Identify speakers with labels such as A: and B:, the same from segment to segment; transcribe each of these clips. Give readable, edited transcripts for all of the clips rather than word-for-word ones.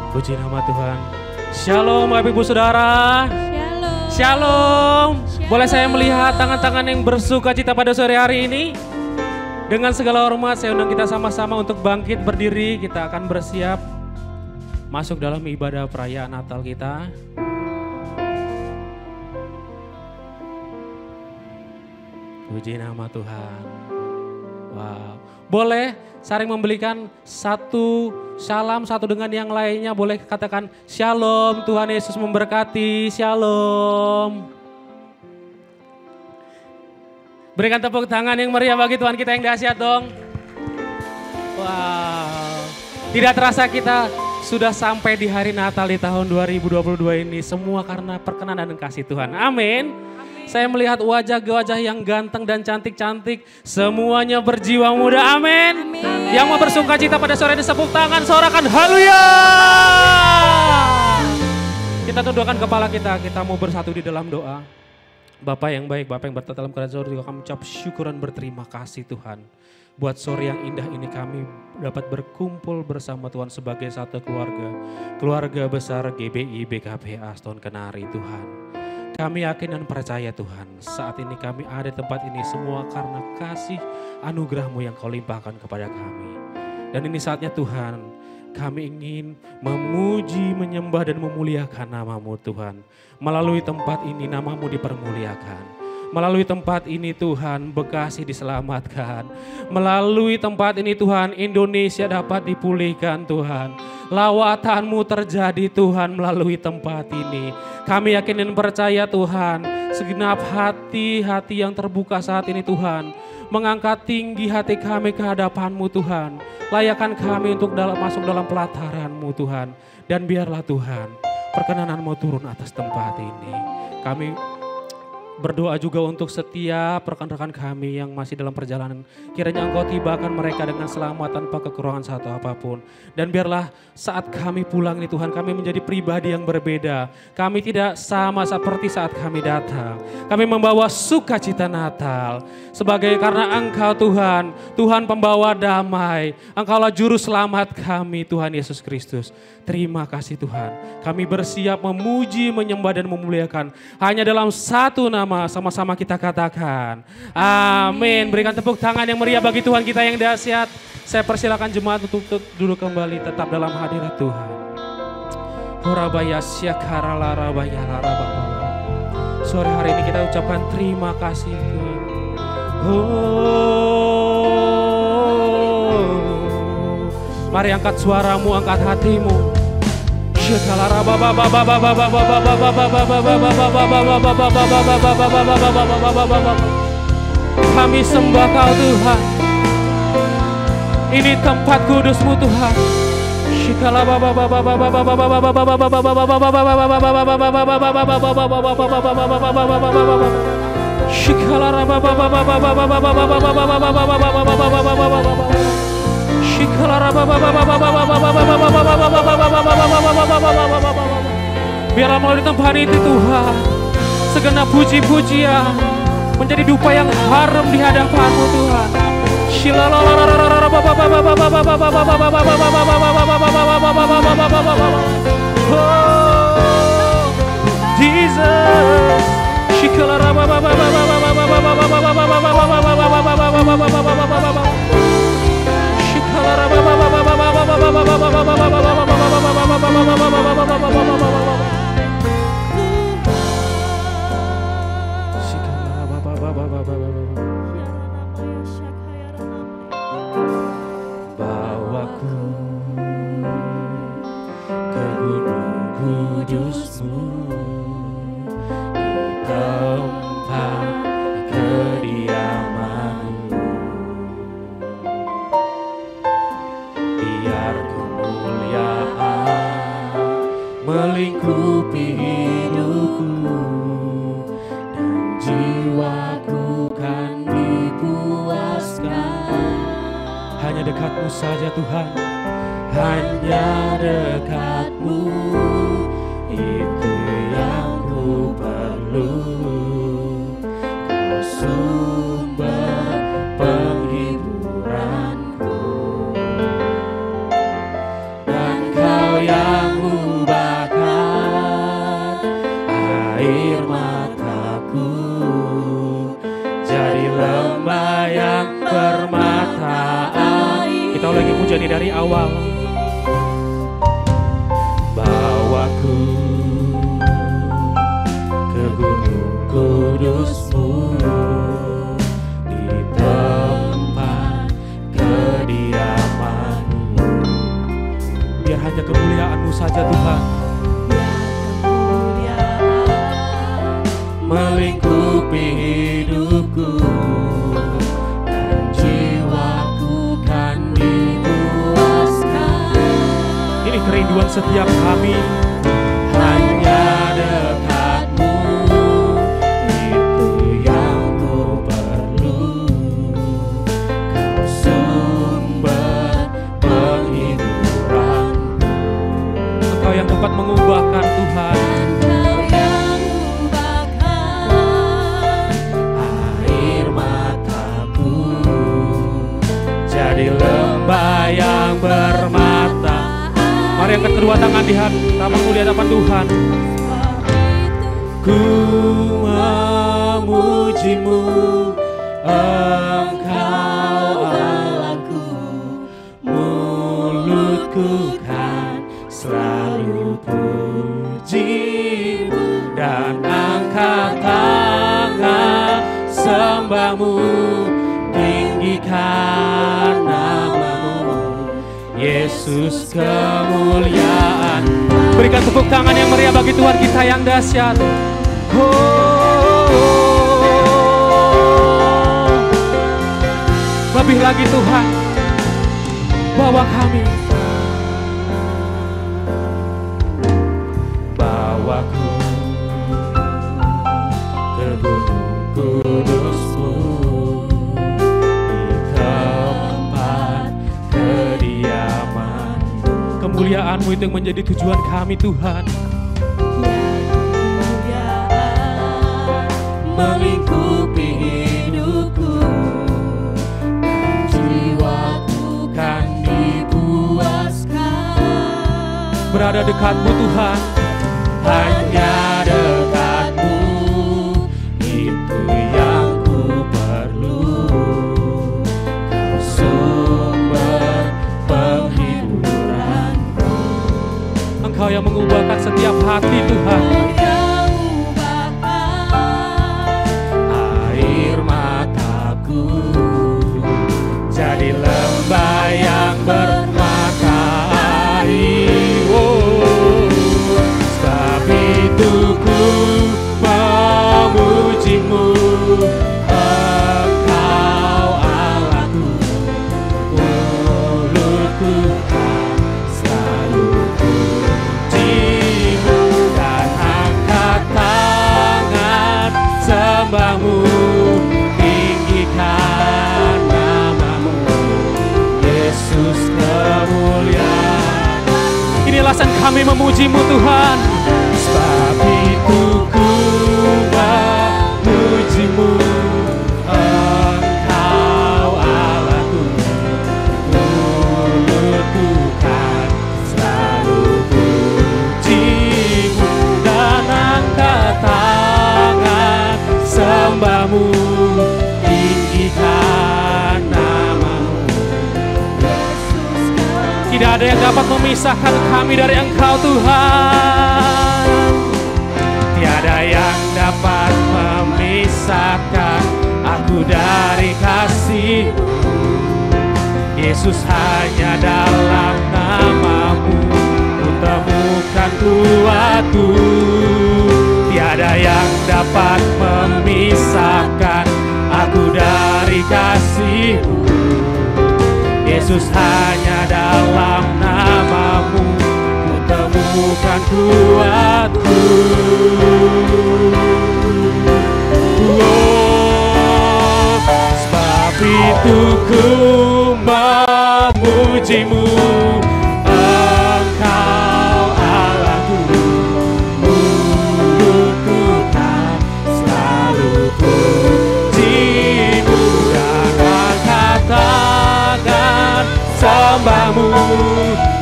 A: Puji nama Tuhan. Shalom Bapak Ibu Saudara.
B: Shalom.
A: Shalom. Boleh saya melihat tangan-tangan yang bersuka cita pada sore hari ini? Dengan segala hormat saya undang kita sama-sama untuk bangkit berdiri. Kita akan bersiap masuk dalam ibadah perayaan Natal kita. Puji nama Tuhan. Wow. Boleh saling memberikan satu salam satu dengan yang lainnya. Boleh katakan shalom, Tuhan Yesus memberkati, shalom. Berikan tepuk tangan yang meriah bagi Tuhan kita yang dahsyat dong. Wow. Tidak terasa kita sudah sampai di hari Natal di tahun 2022 ini. Semua karena perkenan dan kasih Tuhan. Amin. Saya melihat wajah-wajah yang ganteng dan cantik-cantik. Semuanya berjiwa muda. Amin. Yang mau bersuka cita pada sore ini tepuk tangan. Sorakan haleluya. Kita tundukkan kepala kita. Kita mau bersatu di dalam doa. Bapak yang baik, Bapak yang berada dalam kerajaan surga, kami ucap syukur dan berterima kasih Tuhan. Buat sore yang indah ini kami dapat berkumpul bersama Tuhan sebagai satu keluarga. Keluarga besar GBI BKP Aston Kenari Tuhan. Kami yakin dan percaya Tuhan, saat ini kami ada di tempat ini semua karena kasih anugerah-Mu yang Kau limpahkan kepada kami. Dan ini saatnya Tuhan, kami ingin memuji, menyembah dan memuliakan nama-Mu Tuhan. Melalui tempat ini nama-Mu dipermuliakan. Melalui tempat ini Tuhan Bekasi diselamatkan. Melalui tempat ini Tuhan Indonesia dapat dipulihkan Tuhan. Lawatan-Mu terjadi Tuhan melalui tempat ini. Kami yakin dan percaya Tuhan, segenap hati-hati yang terbuka saat ini Tuhan, mengangkat tinggi hati kami ke hadapan-Mu Tuhan. Layakan kami untuk masuk dalam pelataran-Mu Tuhan. Dan biarlah Tuhan, perkenanan-Mu turun atas tempat ini. Kami berdoa juga untuk setiap rekan-rekan kami yang masih dalam perjalanan. Kiranya Engkau tibakan mereka dengan selamat tanpa kekurangan satu apapun. Dan biarlah saat kami pulang ini Tuhan, kami menjadi pribadi yang berbeda. Kami tidak sama seperti saat kami datang. Kami membawa sukacita Natal. Sebagai karena Engkau Tuhan, Tuhan pembawa damai. Engkaulah juru selamat kami Tuhan Yesus Kristus. Terima kasih Tuhan. Kami bersiap memuji, menyembah dan memuliakan. Hanya dalam satu nama sama-sama kita katakan. Amin. Berikan tepuk tangan yang meriah bagi Tuhan kita yang dahsyat. Saya persilakan jemaat untuk duduk kembali tetap dalam hadirat Tuhan. Horabaya syakara larabaya larababa. Sore hari ini kita ucapkan terima kasih Tuhan. Mari angkat suaramu, angkat hatimu. Kami sembah Kau Tuhan. Ini tempat kudus-Mu Tuhan. Biarlah melalui tempat ini Tuhan, segenap puji-pujian menjadi dupa yang harum di hadapan-Mu Tuhan. Jesus. Bawaku ke gunung kudus-Mu, di tempat kediaman-Mu. Biar kemuliaan melingkupi hidupku dan jiwaku kan dipuaskan. Hanya dekat-Mu saja Tuhan, hanya dekat-Mu, itu yang ku perlu. Kau sumber penghiburanku, dan Kau yang dari awal. Bawaku ke gunung kudus-Mu, di tempat kediaman-Mu. Biar hanya kemuliaan-Mu saja Tuhan. Melingkupi hidupku, dan jiwaku kan dipuaskan. Ini kerinduan setiap kami. Hanya dekat-Mu, itu yang ku perlu. Kau sumber penghiburanku. Engkau yang dapat mengubahkan Tuhan. Lembah yang bermata. Mari angkat kedua tangan di hadapan-Mu, di hadapan Tuhan. Ku memuji-Mu, Engkau Allahku. Mulutku kan selalu puji-Mu, dan angkat tangan sembah-Mu, tinggikan Yesus kemuliaan. Berikan tepuk tangan yang meriah bagi Tuhan kita yang dahsyat. Lebih lagi Tuhan, bawa kami. Bawaku ke gunung kudus-Mu, kemuliaan-Mu itu yang menjadi tujuan kami Tuhan. Melingkupi hidupku, dan jiwaku kan dipuaskan. Berada dekat-Mu Tuhan, hanya dekat-Mu, itu yang ku perlu. Kau sumber penghiburan, Engkau yang mengubahkan setiap hati Tuhan. Air mataku jadi lembah yang bermata air. Sebab itu ku memuji-Mu, Engkau Allahku. Mulutku sembah-Mu, tinggikan nama-Mu, Yesus kemuliaan. Ini alasan kami memuji-Mu Tuhan. Sebab itu ku memuji-Mu, Engkau Allahku. Mulutku kan selalu puji-Mu, dan angkat tangan sembah-Mu, tinggikan nama-Mu. Tidak ada yang dapat memisahkan kami dari Engkau Tuhan. Tiada yang dapat memisahkan aku dari kasih-Mu. Yesus, hanya dalam nama-Mu ku temukan kuatku. Tiada yang dapat memisahkan aku dari kasih-Mu. Yesus, hanya dalam nama-Mu ku temukan kuatku. Sebab itu ku memuji-Mu, Engkau Allahku. Mulutku kan selalu puji-Mu, dan angkat tangan sembah-Mu,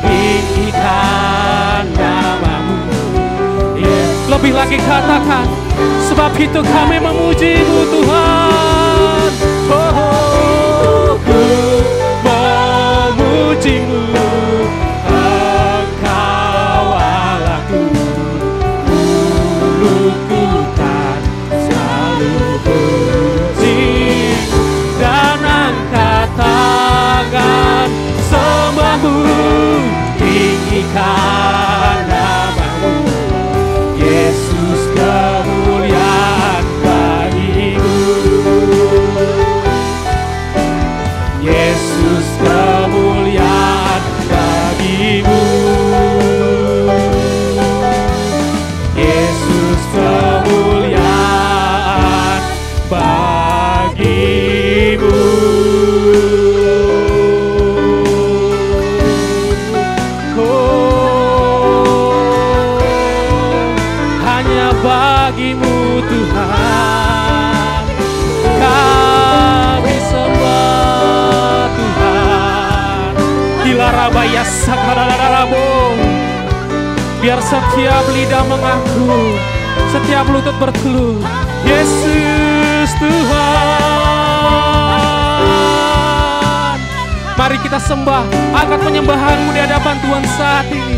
A: tinggikan nama-Mu. Lebih lagi katakan, sebab itu kami memuji-Mu Tuhan. Oh, ku memuji-Mu. bagimu Tuhan. Kami sembah Tuhan. Hilarabaya sakararabo. Biar setiap lidah mengaku, setiap lutut berteluh, Yesus Tuhan. Mari kita sembah, angkat penyembahanmu di hadapan Tuhan saat ini.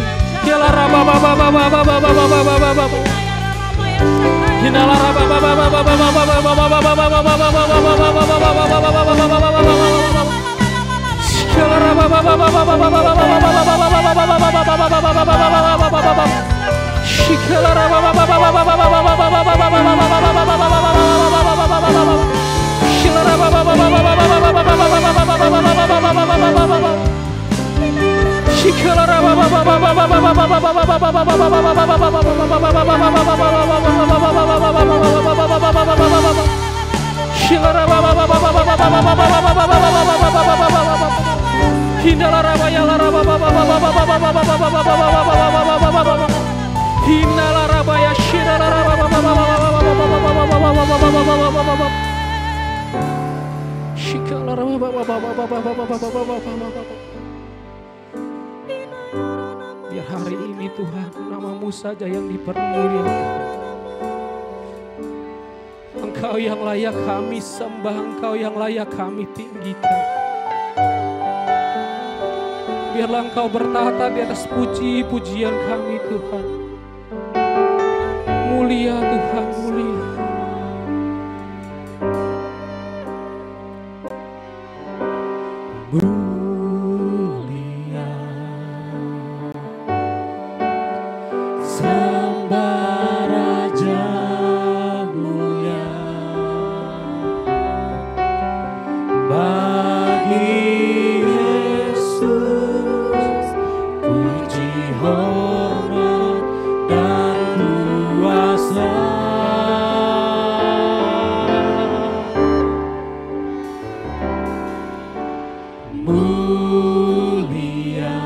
A: Biar hari ini Tuhan, nama-Mu saja yang dipermuliakan. Engkau yang layak kami sembah, Engkau yang layak kami tinggikan. Biarlah Engkau bertahta di atas puji-pujian kami Tuhan. Mulia Tuhan, mulia. Mulia, sembah Raja mulia, bagi Yesus puji hormat dan kuasa. Mulia,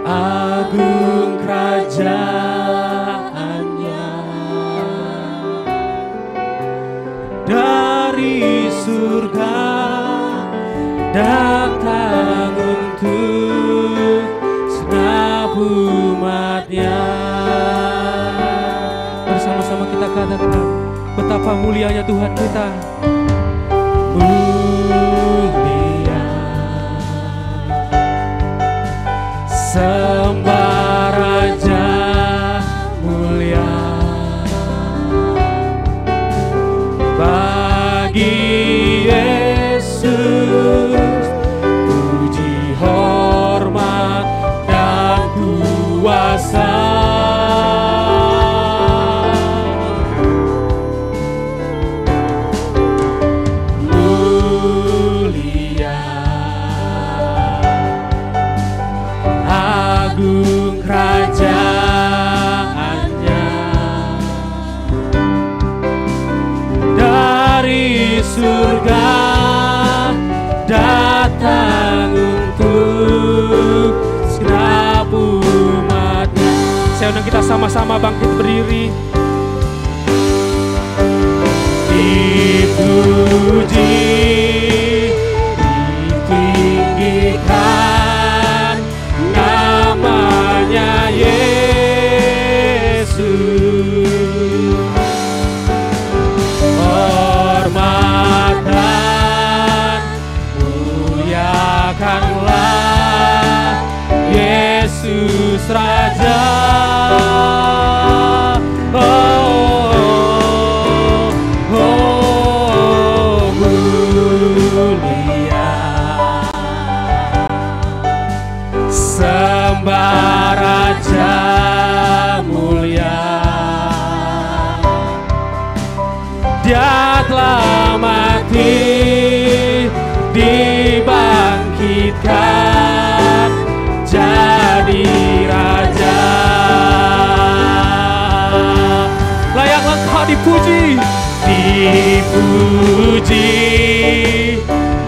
A: agung kerajaannya, dari surga datang untuk segenap umatnya. Bersama-sama kita katakan betapa mulianya Tuhan kita. Mulia, sembah Raja mulia, bagi Yesus puji hormat dan kuasa. Agung kerajaannya, dari surga datang untuk segenap umatnya. Saya undang kita sama-sama bangkit berdiri. Dipuji, ditinggikan namanya Yesus. Hormat dan muliakanlah Yesus Raja. Mulia, sembah Raja mulia, Dia telah mati, dibangkitkan jadi Raja. Layaklah Engkau dipuji, dipuji,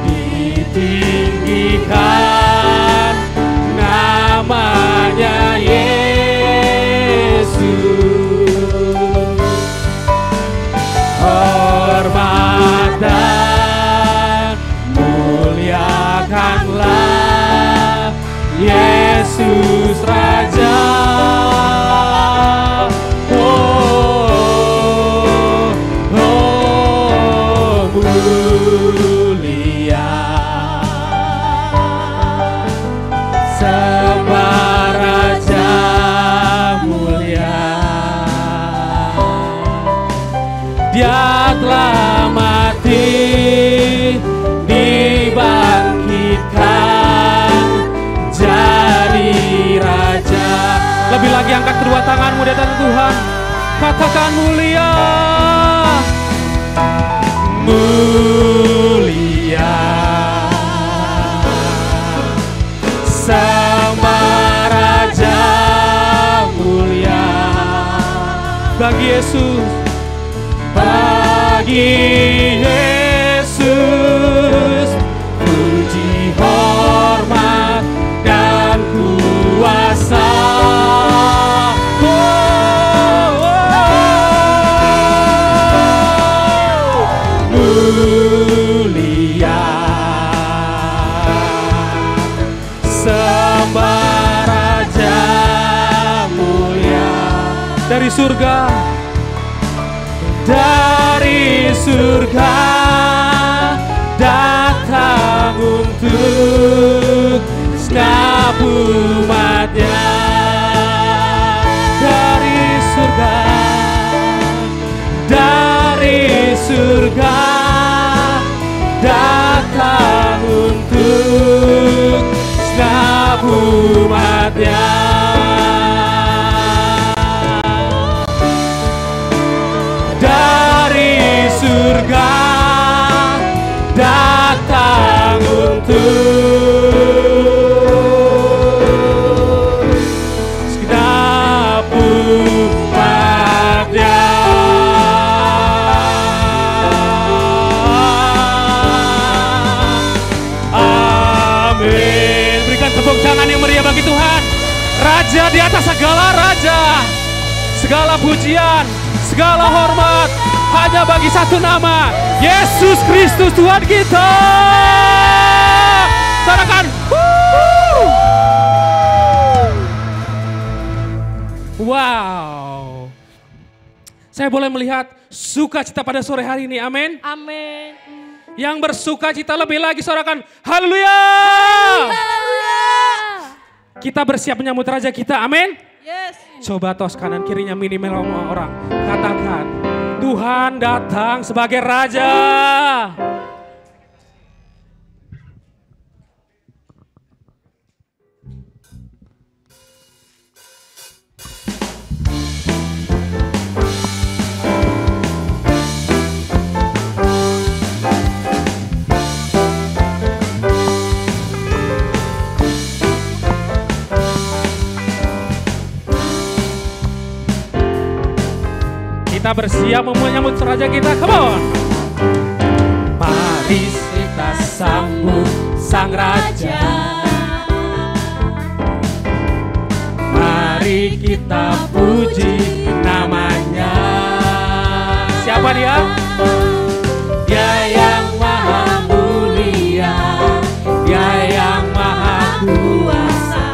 A: ditinggikan namanya Yesus. Hormat dan muliakanlah Yesus Raja. Mulia sembah Raja mulia. Dia telah mati, dibangkitkan jadi Raja. Lebih lagi angkat kedua tanganmu di hadapan Tuhan, katakan mulia. Mulia sembah Raja mulia. Bagi Yesus, bagi Yesus, puji hormat dan kuasa. Mulia sembah Raja mulia. Dari surga, dari surga datang untuk segenap umatnya. Dari surga, dari surga datang untuk segenap umatnya. Dari surga datang untuk segenap umatnya. Amin. Berikan tepuk tangan yang meriah bagi Tuhan. Raja di atas segala raja, segala pujian, segala hormat hanya bagi satu nama, Yesus Kristus Tuhan kita. Sorakan. Wow. Saya boleh melihat sukacita pada sore hari ini. Amin.
B: Amin.
A: Yang bersukacita lebih lagi, sorakan haleluya. Kita bersiap menyambut Raja kita. Amin.
B: Yes.
A: Coba tos kanan kirinya minimal orang. Katakan, Tuhan datang sebagai Raja. Kita bersiap menyambut Raja kita, come on. Mari kita sambut Sang Raja. Mari kita puji namanya. Siapa dia? Dia yang maha mulia, dia yang maha kuasa.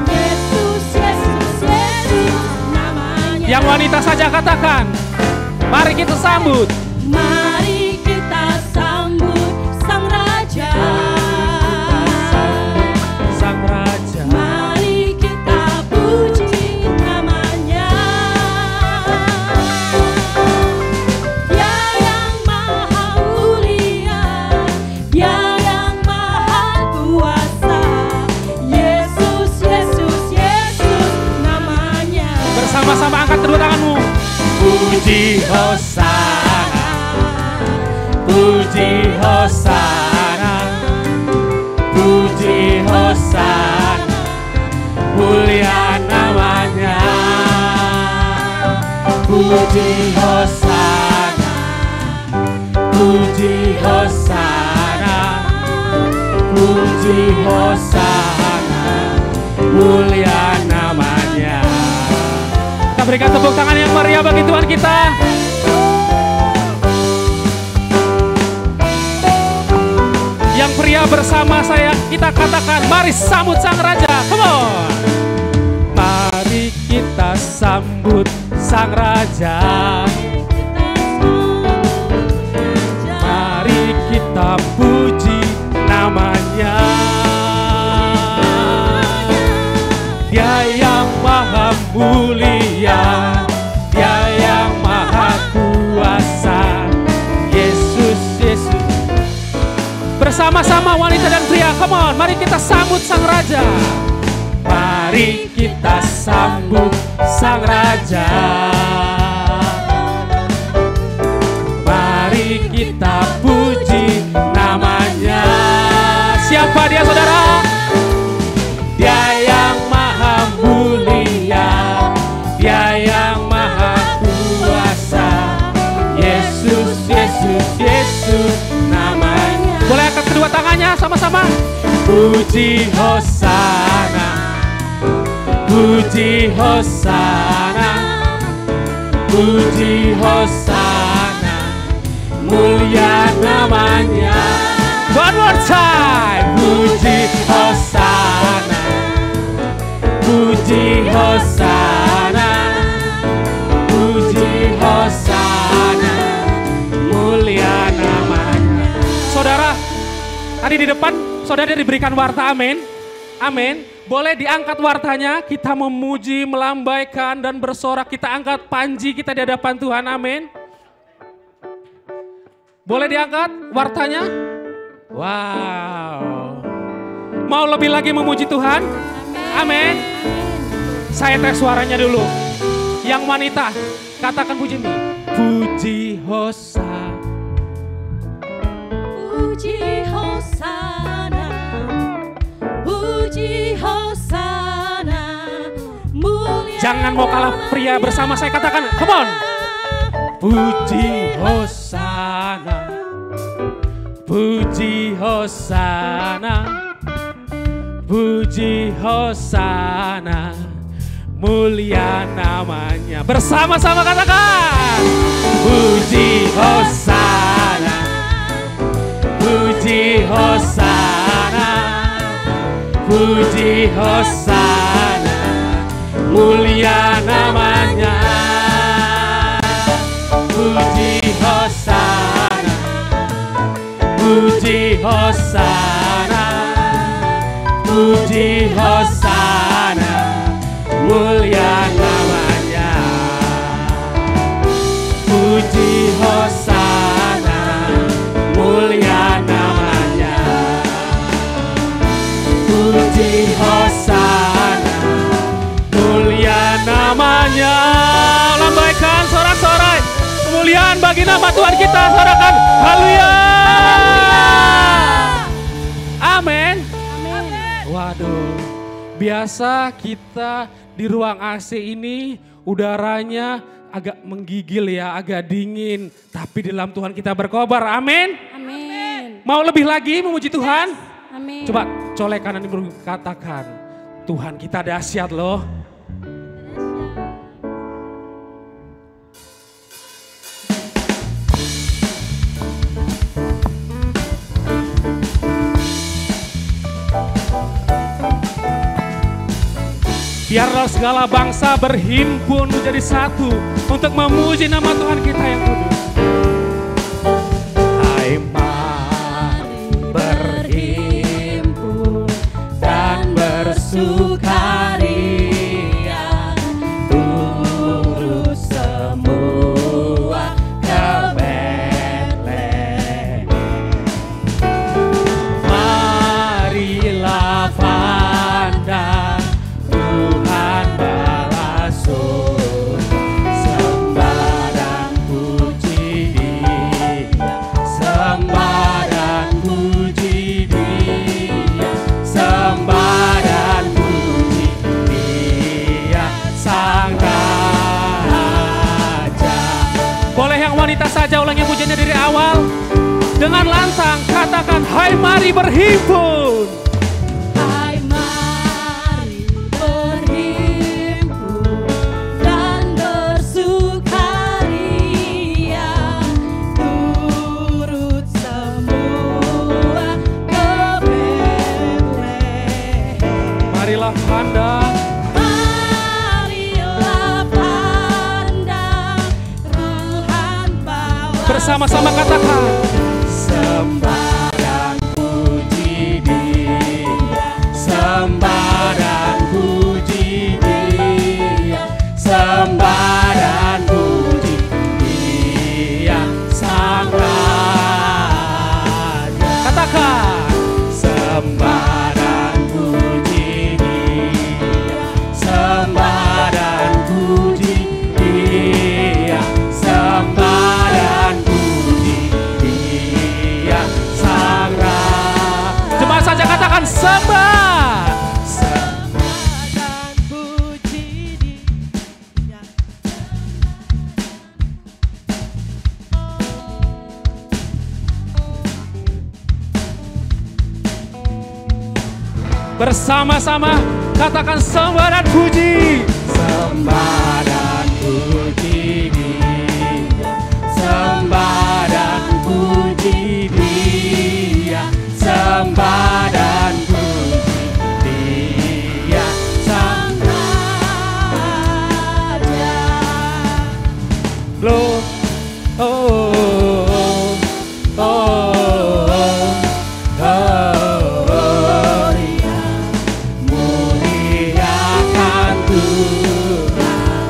B: Yesus, Yesus, Yesus namanya.
A: Yang wanita saja katakan, mari kita sambut.
B: Mari kita sambut Sang Raja.
A: Sang Raja.
B: Mari kita puji namanya. Dia yang maha mulia, dia yang maha kuasa. Yesus, Yesus, Yesus namanya.
A: Bersama-sama angkat kedua tanganmu. Puji Hosana, puji Hosana, puji Hosana, mulia namanya. Puji Hosana, puji Hosana, puji Hosana, mulia namanya. Kita Berikan tepuk tangan yang meriah bagi Tuhan kita. Yang pria bersama saya, kita katakan, mari sambut Sang Raja. Come on. Mari kita sambut Sang Raja. Mari kita puji namanya. Dia yang maha mulia, Dia yang maha kuasa, Yesus, Yesus. Bersama-sama wanita dan pria, come on, mari kita sambut Sang Raja. Mari kita sambut Sang Raja. Mari kita puji namanya. Siapa dia, saudara? Dia yang maha mulia, Dia yang maha kuasa, Yesus, Yesus, Yesus namanya. Boleh angkat kedua tangannya sama-sama. Puji Hosana, puji Hosana, puji Hosana, mulia namanya. One more time. Puji Hosana, puji Hosana, puji Hosana, mulia namanya. Saudara, tadi di depan saudara diberikan warta, amin. Amin. Boleh diangkat wartanya, kita memuji, melambaikan dan bersorak. Kita angkat panji kita di hadapan Tuhan, amin. Boleh diangkat wartanya? Wow. Mau lebih lagi memuji Tuhan? Amin. Saya tes suaranya dulu. Yang wanita, katakan puji ini. Puji Hosana.
B: Puji Hosana, puji Hosana, mulia.
A: Jangan mau kalah pria bersama saya, katakan, come on. Puji Hosana, puji Hosana, puji Hosana, mulia namanya. Bersama-sama katakan, puji Hosana, puji Hosana, puji Hosana, mulia namanya. Puji Hosana, puji Hosana, puji Hosana, mulia namanya. Puji Hosana, mulia namanya. Puji Hosana, mulia namanya. Lambaikan sorak-sorai kemuliaan bagi nama Tuhan kita, sorakan haleluya. Amin. Waduh, biasa kita di ruang AC ini udaranya agak menggigil ya, agak dingin. Tapi di dalam Tuhan kita berkobar, amin.
B: Amin.
A: Mau lebih lagi memuji Tuhan?
B: Amin.
A: Coba colek kanan dulu, katakan, Tuhan kita dahsyat loh. Biarlah segala bangsa berhimpun menjadi satu untuk memuji nama Tuhan kita yang kudus. Hai, mari berhimpun dan bersukaria, turut semua ke Betlehem. Marilah pandang Tuhan balasun, sembah dan puji Dia, sembah dan puji Dia, sembah dan puji Dia, Sang Raja. Boleh yang wanita saja ulangi pujiannya dari awal. Dengan lantang katakan, hai mari berhimpun.
B: Hai mari berhimpun dan
A: sama-sama katakan.
C: Sembah dan puji Dia, sembah dan puji Dia, sembah dan puji Dia Sang Raja.
A: Katakan.
C: Sembah dan puji Dia, sembah dan puji Dia, sembah dan puji Dia Sang Raja.
A: Jemaat saja katakan sembah.
B: Sembah dan puji Dia.
A: Bersama-sama katakan sembah dan puji.
C: Sembah dan puji Dia, sembah dan puji Dia, sembah dan puji Dia Sang Raja.
A: Lo, oh, oh, oh,
C: Gloria, muliakan Tuhan.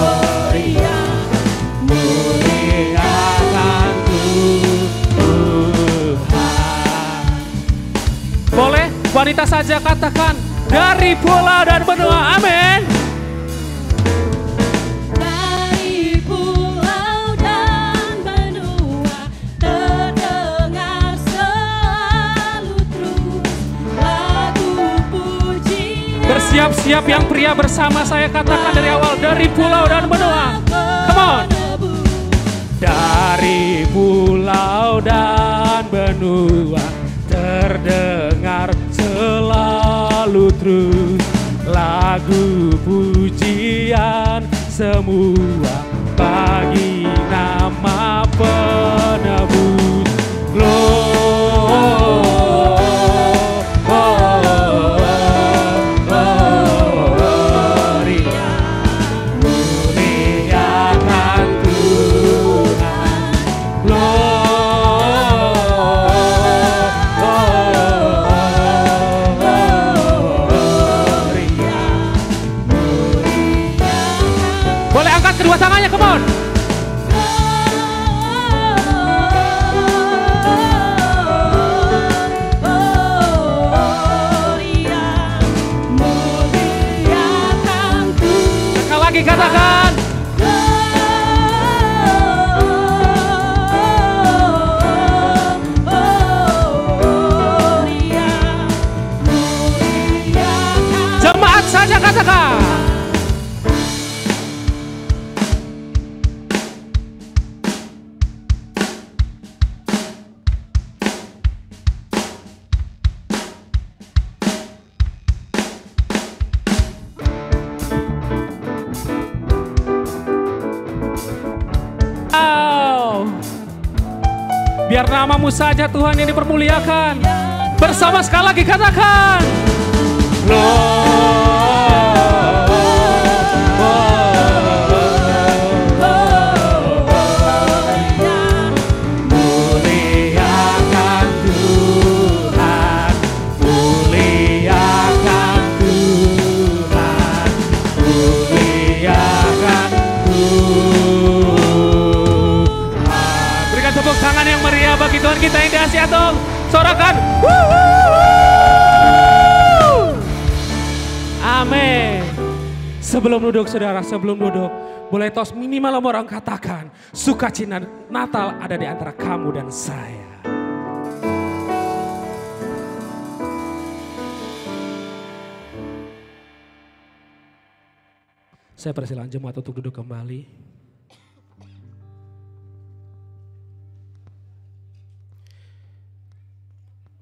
C: Gloria, muliakan Tuhan.
A: boleh wanita saja katakan dari pulau dan benua. Amin.
B: Dari pulau dan benua terdengar selalu terus lagu pujian.
A: Bersiap-siap yang pria bersama saya katakan dari awal. Dari pulau dan benua. Come on. Dari pulau dan benua terdengar selalu terus lagu pujian semua bagi nama penebus.
C: Gloria, muliakan Tuhan. Gloria,
A: Boleh angkat kedua tangannya, come on. Sekali lagi katakan. Jemaat saja katakan. Biar namamu saja Tuhan yang dipermuliakan. Bersama sekali lagi katakan.
C: muliakan Tuhan, muliakan Tuhan, muliakan Tuhan.
A: Berikan tepuk tangan yang meriah bagi Tuhan kita yang dikasihi dong. Sorakan. Amin. Sebelum duduk saudara, sebelum duduk. Boleh tos minimal orang katakan. Sukacita Natal ada di antara kamu dan saya. Saya persilakan jemaat untuk duduk kembali.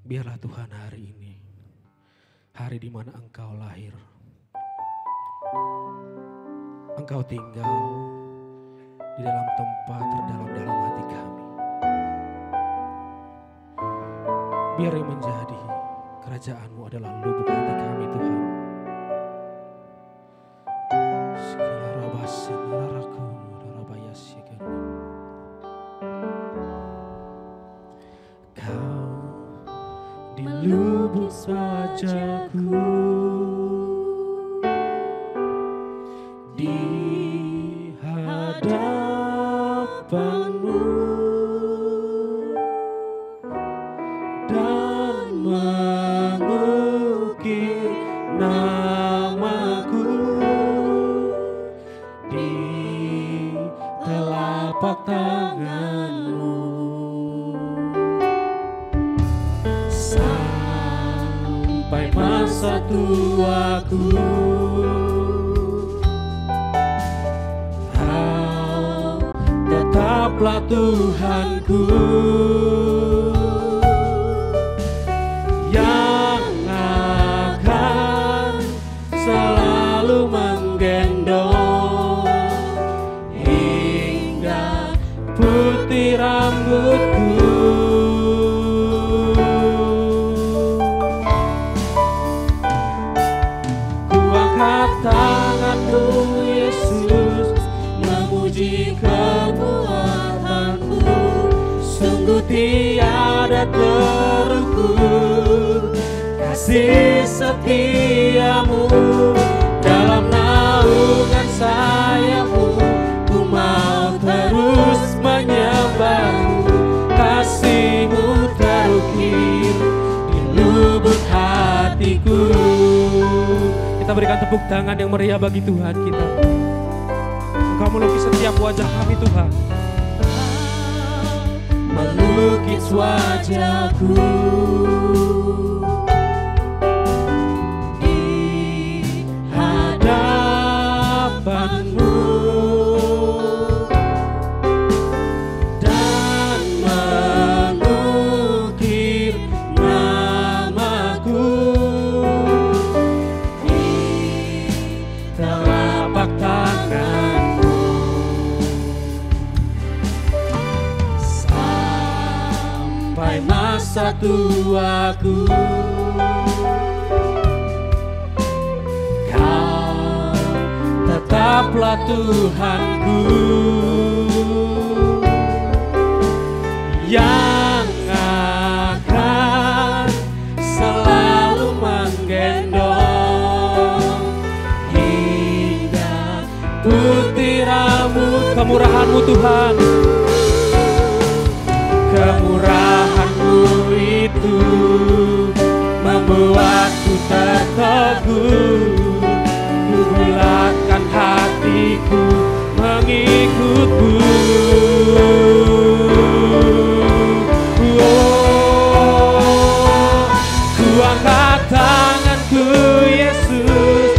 A: Biarlah Tuhan hari ini, hari di mana Engkau lahir, Engkau tinggal di dalam tempat terdalam-dalam hati kami. Biar yang menjadi kerajaan-Mu adalah lubuk hati kami Tuhan. melukis wajahku di hadapanmu dan mengukir namaku di telapak tanganmu sampai masa tuaku. Kau tetaplah Tuhanku yang akan selalu menggendong hingga putih rambutku. Ku angkat tanganmu Yesus, memuji kekuatanmu. Sungguh tiada terukur kasih setiamu. Dalam naungan sayapmu ku mau terus menyembahmu. Kasihmu terukir di lubuk hatiku. Kita berikan tepuk tangan yang meriah bagi Tuhan kita. Engkau melukis setiap wajah kami Tuhan, melukis wajahku di hadapanmu dan mengukir namaku di telapak tanganmu sampai masa tuaku. Kau tetaplah Tuhanku yang akan selalu menggendong hingga putih rambut. Kemurahan-Mu Tuhan, kemurahan-Mu itu membuatku tertegun. Ku bulatkan hatiku mengikut-Mu. Oh, ku angkat tanganku Yesus,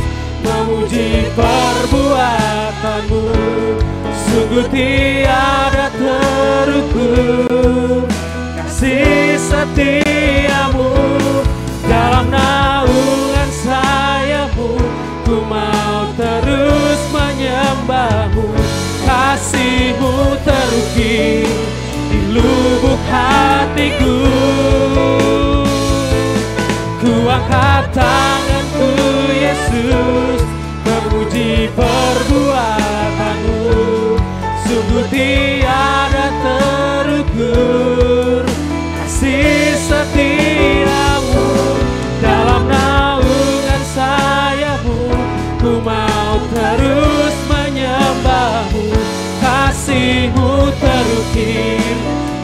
A: memuji perbuatan-Mu. Sungguh tiada terukur kasih setiamu. Dalam naungan sayapmu ku mau terus menyembahmu. Kasihmu terukir di lubuk hatiku. Ku angkat tanganku Yesus, memuji perbuatan-Mu. Sungguh tiada terukur kasih setiamu. Dalam naungan sayapmu ku mau terus menyembahmu. Kasihmu terukir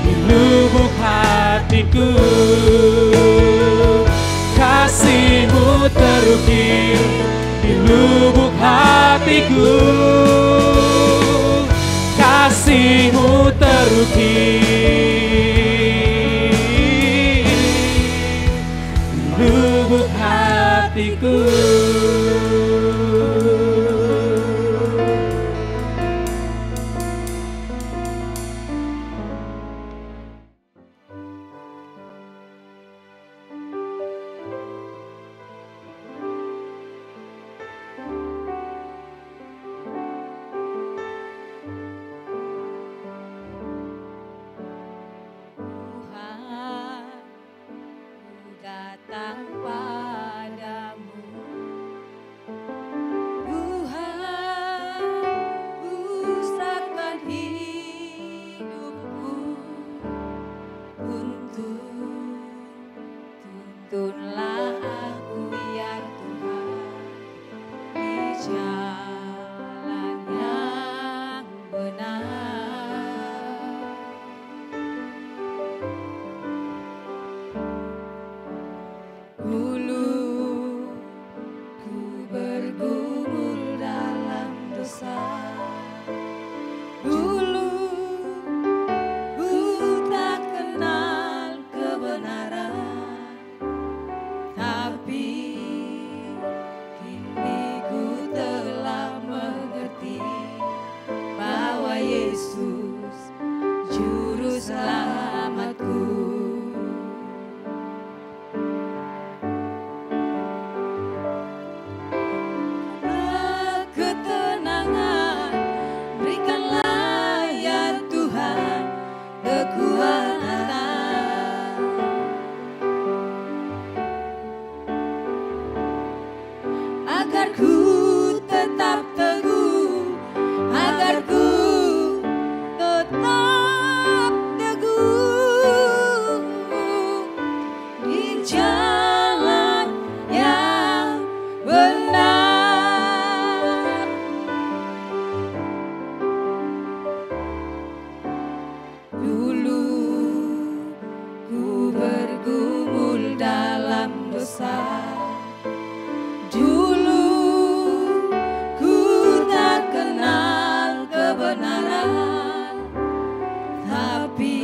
A: di lubuk hatiku. Kasihmu terukir di lubuk hatiku. Kasihmu terukir di lubuk hatiku.
B: dosa. Dulu ku tak kenal kebenaran, tapi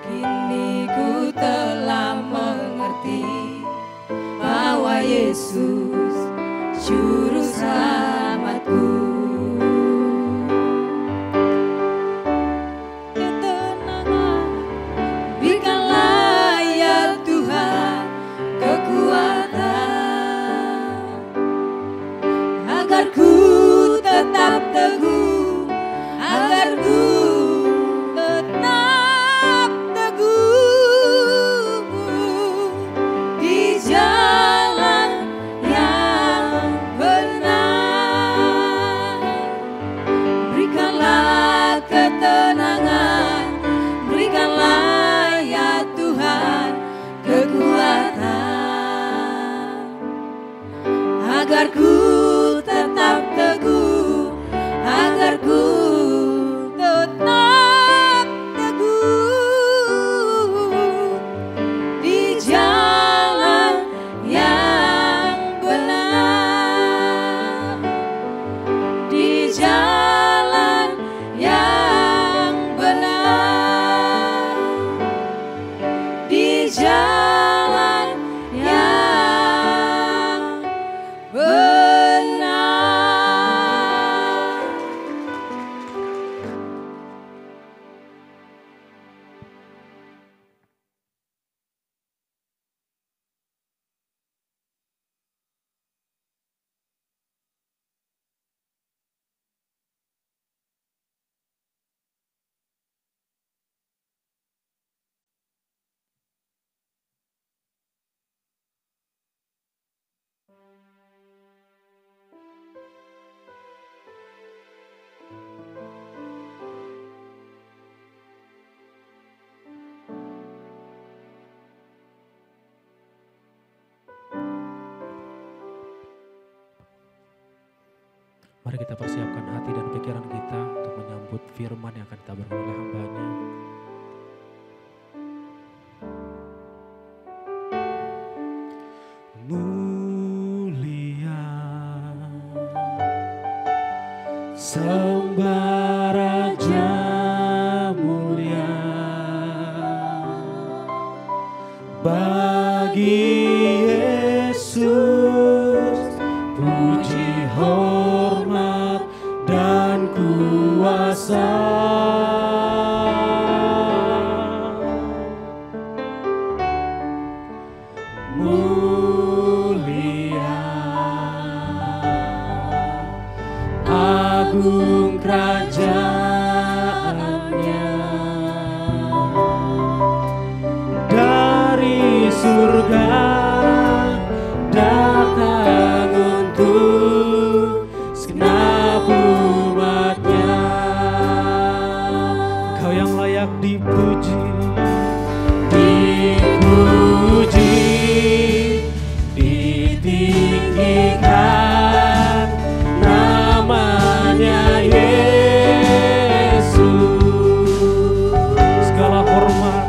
B: kini ku telah mengerti bahwa Yesus juru selamatku. Ketenangan berikanlah ya Tuhan, kekuatan agar ku tetap teguh, agar ku tetap teguh di jalan yang benar. Berikanlah ketenangan, berikanlah ya Tuhan kekuatan agar ku tetap teguh, agar ku tetap teguh di jalan yang benar, di jalan yang benar, di jalan yang benar.
A: Mari kita persiapkan hati dan pikiran kita untuk menyambut firman yang akan ditaburkan oleh hamba-Nya. Mulia sembah Raja mulia bagi Yesus, puji hormat dan kuasa. Mulia agung kerajaannya, dari surga datang untuk segenap umatnya. Kau yang layak dipuji, dipuji, ditinggikan namanya Yesus. Segala hormat,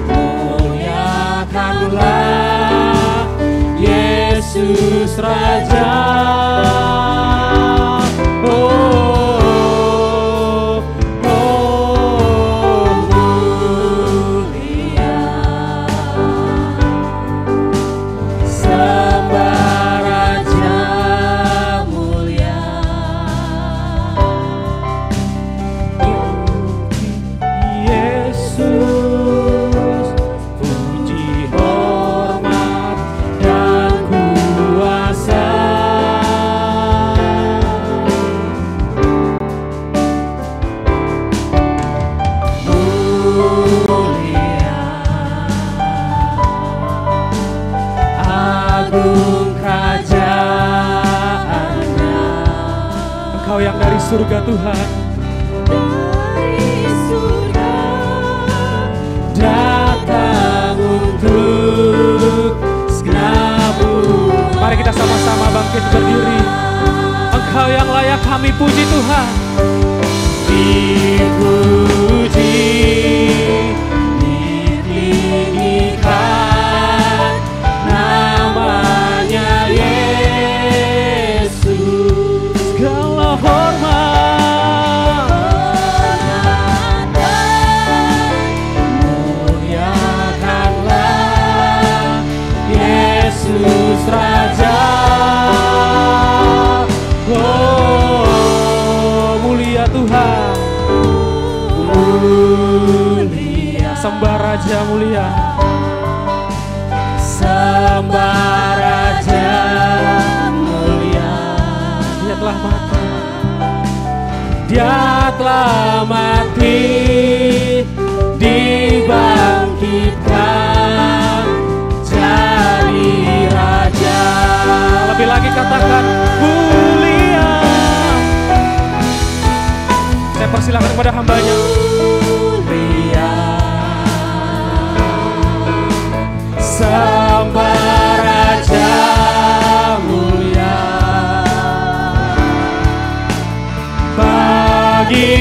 A: muliakanlah Yesus Raja. Mulia sembah Raja mulia, Yesus, puji hormat dan kuasa. Mulia agung kerajaannya. Engkau yang dari surga Tuhan,
B: Dari surga
A: datang untuk segenap umat. Mari kita sama-sama bangkit berdiri. Engkau yang layak kami puji Tuhan. Dipuji, sembah Raja mulia.
B: Sembah Raja mulia.
A: Dia telah mati. Dia telah mati, dibangkitkan jadi Raja. Lebih lagi katakan mulia. Saya persilakan kepada hambanya.
B: Mulia.
A: Sembah Raja mulia. Bagi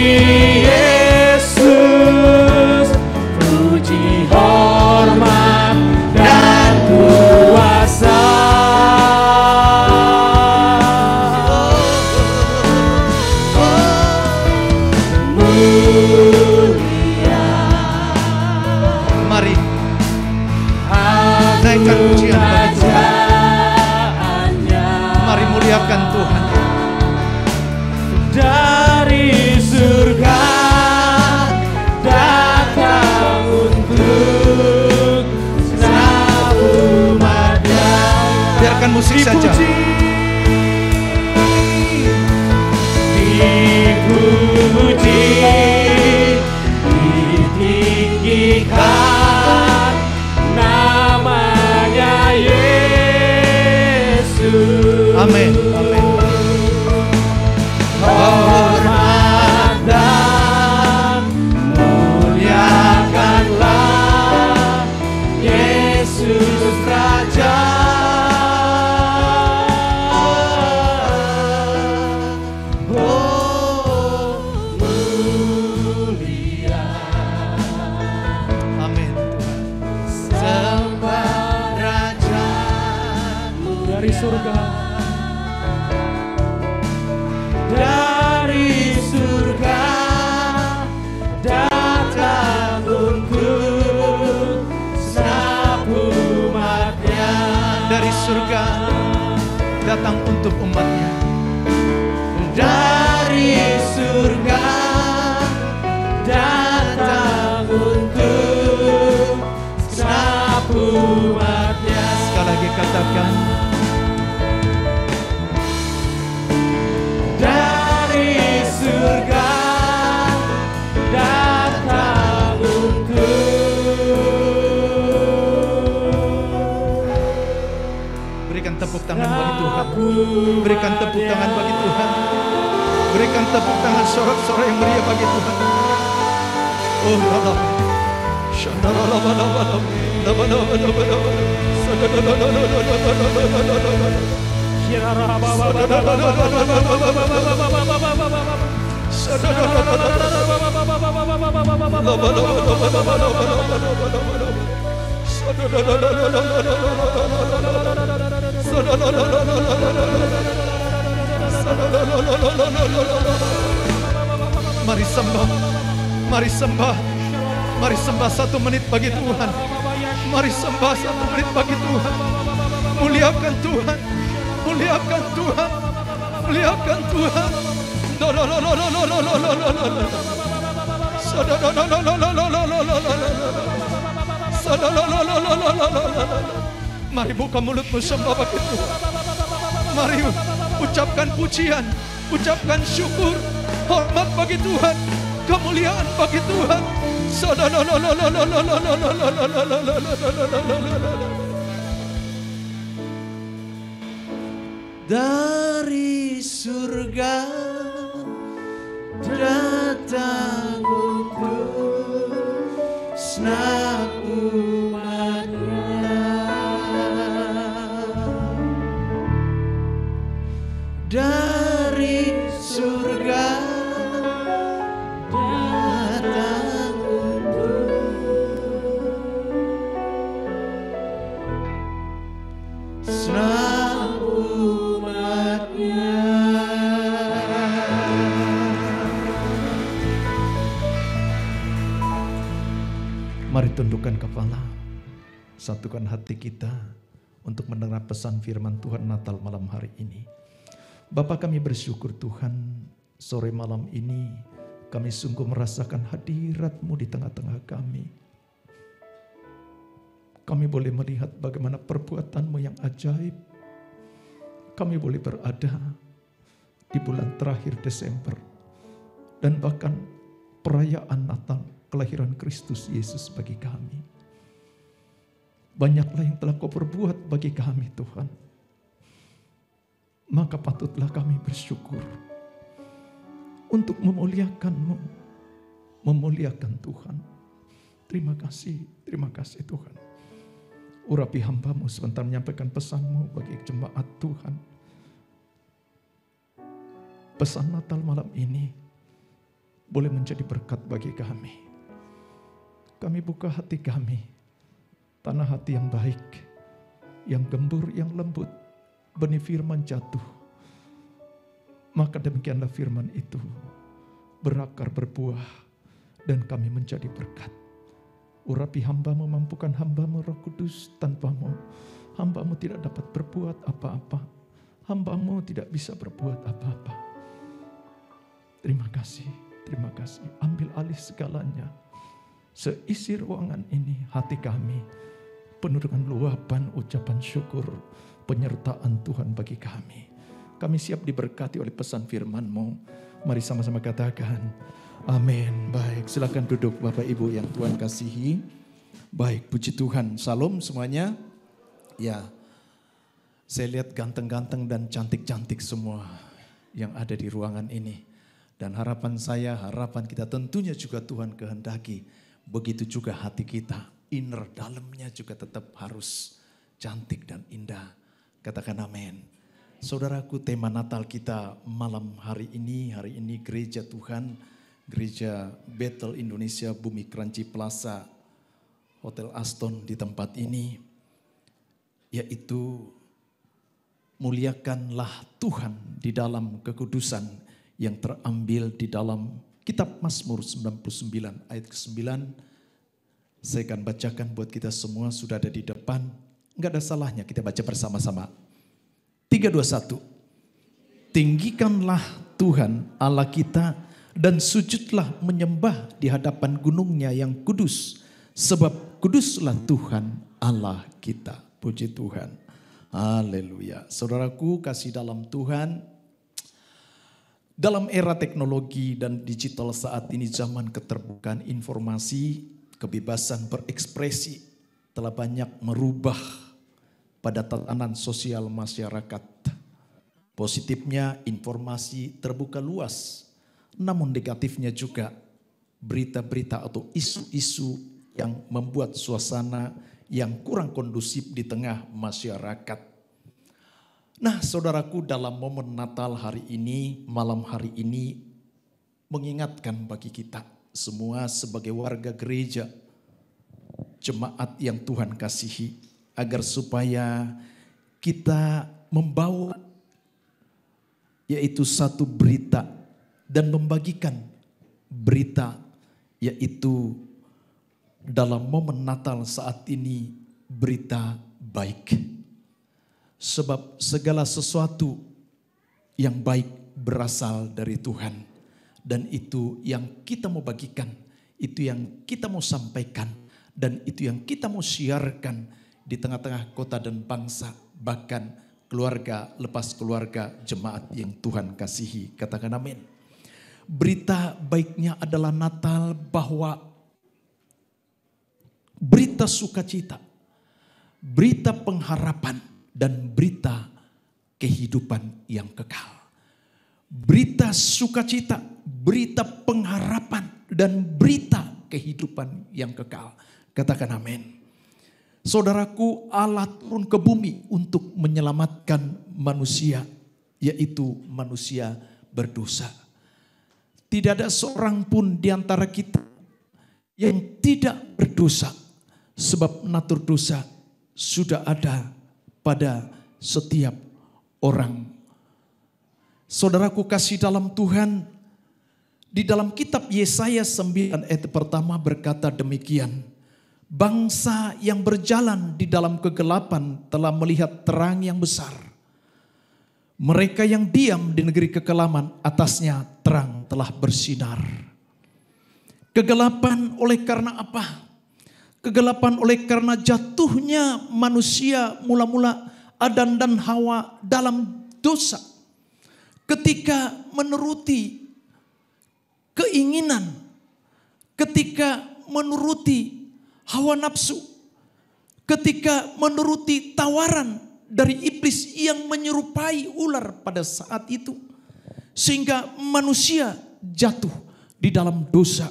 A: Yesus puji, hormat dan kuasa. Mulia.
D: Mari naikkan pujian bagi Tuhan. Mari muliakan Tuhan.
A: Dari surga datang untuk senang umatnya.
D: Biarkan musik saja.
A: Dipuji, ditinggikan namanya Yesus.
D: Amin. Amin.
A: Hormat dan muliakanlah Yesus Raja. Oh, mulia.
D: Amin Tuhan. Sembah Raja
A: Dari surga, dari surga datang untuk senang umatnya.
D: dari surga datang untuk umatnya.
A: Dari surga datang untuk senang umatnya.
D: Sekali lagi katakan.
A: Dari surga datang untuk.
D: Berikan tepuk tangan bagi Tuhan. Berikan tepuk tangan bagi Tuhan. Berikan tepuk tangan sorak-sorai yang meriah bagi Tuhan. Oh Allah. Mari sembah, mari sembah, mari sembah 1 menit bagi Tuhan. Mari sembah 1 menit bagi Tuhan. Muliakan Tuhan, muliakan Tuhan, muliakan Tuhan. Mari buka mulutmu sembah bagi Tuhan. Mari ucapkan pujian, ucapkan syukur, hormat bagi Tuhan, kemuliaan bagi Tuhan. Dari surga datang untuk senang umatnya. Dari surga datang untuk senang umatnya. Mari tundukkan kepala, satukan hati kita untuk mendengar pesan firman Tuhan Natal malam hari ini. Bapa, kami bersyukur Tuhan, sore malam ini kami sungguh merasakan hadirat-Mu di tengah-tengah kami. Kami boleh melihat bagaimana perbuatan-Mu yang ajaib. Kami boleh berada di bulan terakhir Desember. Dan bahkan perayaan Natal kelahiran Kristus Yesus bagi kami. Banyaklah yang telah Kau perbuat bagi kami Tuhan. Maka patutlah kami bersyukur untuk memuliakan-Mu, memuliakan Tuhan. Terima kasih Tuhan. Urapi hamba-Mu sebentar menyampaikan pesan-Mu bagi jemaat Tuhan. Pesan Natal malam ini boleh menjadi berkat bagi kami. Kami buka hati kami, tanah hati yang baik, yang gembur, yang lembut, benih firman jatuh. Maka demikianlah firman itu berakar, berbuah, dan kami menjadi berkat. Urapi hamba-Mu, mampukan hamba-Mu Roh Kudus. Tanpa-Mu, hamba-Mu tidak dapat berbuat apa-apa. Hamba-Mu tidak bisa berbuat apa-apa. Terima kasih. Ambil alih segalanya. Seisi ruangan ini, hati kami penuh dengan luapan ucapan syukur, penyertaan Tuhan bagi kami. Kami siap diberkati oleh pesan firman-Mu. Mari sama-sama katakan, amin. Baik, silakan duduk Bapak Ibu yang Tuhan kasihi. Baik, puji Tuhan. Salam semuanya. Ya, saya lihat ganteng-ganteng dan cantik-cantik semua yang ada di ruangan ini. Dan harapan kita tentunya juga Tuhan kehendaki. Begitu juga hati kita, inner dalamnya juga tetap harus cantik dan indah. Katakan amin. Saudaraku, tema Natal kita malam hari ini Gereja Tuhan, Gereja Bethel Indonesia Bumi Kranji Plaza, Hotel Aston di tempat ini, yaitu muliakanlah Tuhan di dalam kekudusan yang terambil di dalam kitab Mazmur 99 ayat ke-9. Saya akan bacakan buat kita semua, sudah ada di depan. Enggak ada salahnya kita baca bersama-sama. 3, 2, 1. Tinggikanlah Tuhan Allah kita dan sujudlah menyembah di hadapan gunungnya yang kudus. Sebab kuduslah Tuhan Allah kita. Puji Tuhan. Haleluya. Saudaraku kasih dalam Tuhan. Dalam era teknologi dan digital saat ini, zaman keterbukaan informasi, kebebasan berekspresi telah banyak merubah pada tatanan sosial masyarakat. Positifnya informasi terbuka luas, namun negatifnya juga berita-berita atau isu-isu yang membuat suasana yang kurang kondusif di tengah masyarakat. Nah, saudaraku, dalam momen Natal hari ini, malam hari ini, mengingatkan bagi kita semua sebagai warga gereja, jemaat yang Tuhan kasihi, agar supaya kita membawa yaitu satu berita dan membagikan berita, yaitu dalam momen Natal saat ini berita baik. Sebab segala sesuatu yang baik berasal dari Tuhan. Dan itu yang kita mau bagikan, itu yang kita mau sampaikan, dan itu yang kita mau siarkan di tengah-tengah kota dan bangsa, bahkan keluarga lepas keluarga, jemaat yang Tuhan kasihi. Katakan amin. Berita baiknya adalah Natal, bahwa berita sukacita, berita pengharapan, dan berita kehidupan yang kekal. Berita sukacita, berita pengharapan, dan berita kehidupan yang kekal. Katakan amin. Saudaraku, Allah turun ke bumi untuk menyelamatkan manusia, yaitu manusia berdosa. Tidak ada seorang pun di antara kita yang tidak berdosa, sebab natur dosa sudah ada pada setiap orang. Saudaraku kasih dalam Tuhan, di dalam kitab Yesaya 9 ayat pertama berkata demikian. Bangsa yang berjalan di dalam kegelapan telah melihat terang yang besar. Mereka yang diam di negeri kekelaman, atasnya terang telah bersinar. Kegelapan oleh karena apa? Kegelapan oleh karena jatuhnya manusia mula-mula Adam dan Hawa dalam dosa. Ketika menuruti keinginan, ketika menuruti hawa nafsu, ketika menuruti tawaran dari iblis yang menyerupai ular pada saat itu, sehingga manusia jatuh di dalam dosa.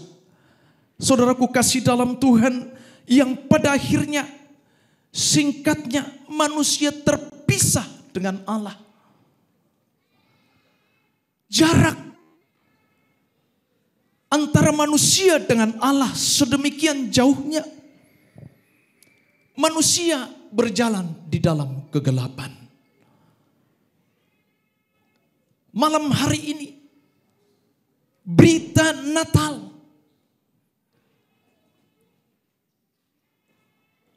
D: Saudaraku kasih dalam Tuhan, yang pada akhirnya singkatnya manusia terpisah dengan Allah. Jarak antara manusia dengan Allah sedemikian jauhnya. Manusia berjalan di dalam kegelapan. Malam hari ini, berita Natal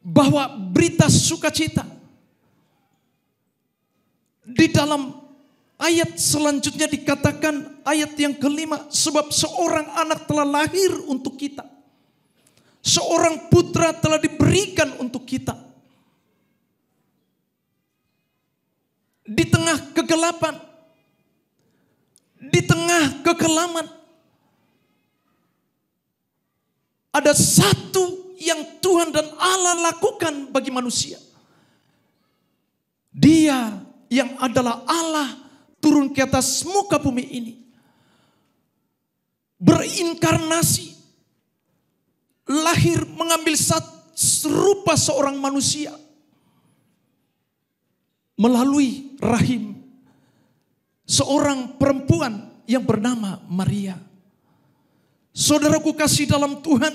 D: bahwa berita sukacita di dalam ayat selanjutnya dikatakan, ayat yang kelima, sebab seorang anak telah lahir untuk kita. Seorang putra telah diberikan untuk kita. Di tengah kegelapan, di tengah kekelaman, ada satu yang Tuhan dan Allah lakukan bagi manusia. Dia yang adalah Allah turun ke atas muka bumi ini, berinkarnasi, lahir mengambil serupa seorang manusia melalui rahim seorang perempuan yang bernama Maria. Saudaraku kasih dalam Tuhan,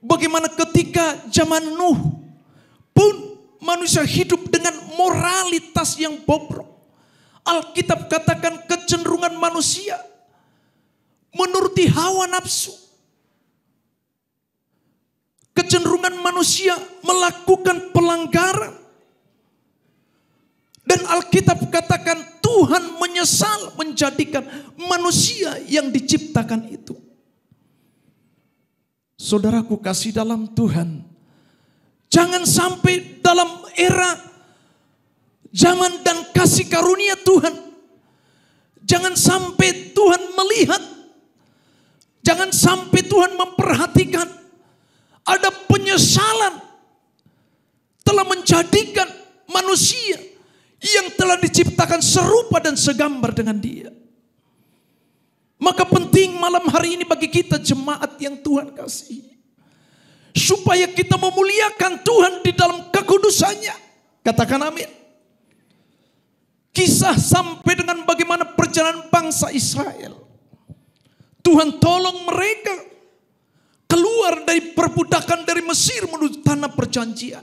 D: bagaimana ketika zaman Nuh pun manusia hidup dengan moralitas yang bobrok. Alkitab katakan kecenderungan manusia menuruti hawa nafsu. Kecenderungan manusia melakukan pelanggaran. Dan Alkitab katakan Tuhan menyesal menjadikan manusia yang diciptakan itu. Saudaraku kasih dalam Tuhan, jangan sampai dalam era zaman dan kasih karunia Tuhan, jangan sampai Tuhan melihat, jangan sampai Tuhan memperhatikan ada penyesalan telah menjadikan manusia yang telah diciptakan serupa dan segambar dengan Dia. Maka penting malam hari ini bagi kita jemaat yang Tuhan kasihi, supaya kita memuliakan Tuhan di dalam kekudusannya. Katakan amin. Kisah sampai dengan bagaimana perjalanan bangsa Israel. Tuhan tolong mereka keluar dari perbudakan dari Mesir menuju tanah perjanjian.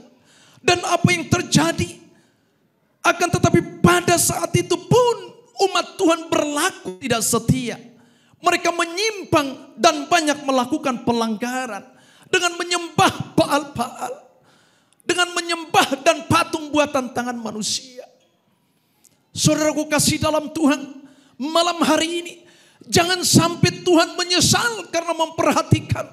D: Dan apa yang terjadi? Akan tetapi pada saat itu pun umat Tuhan berlaku tidak setia. Mereka menyimpang dan banyak melakukan pelanggaran. Dengan menyembah Baal-Baal. Dengan menyembah dan patung buatan tangan manusia. Saudaraku kasih dalam Tuhan, malam hari ini jangan sampai Tuhan menyesal karena memperhatikan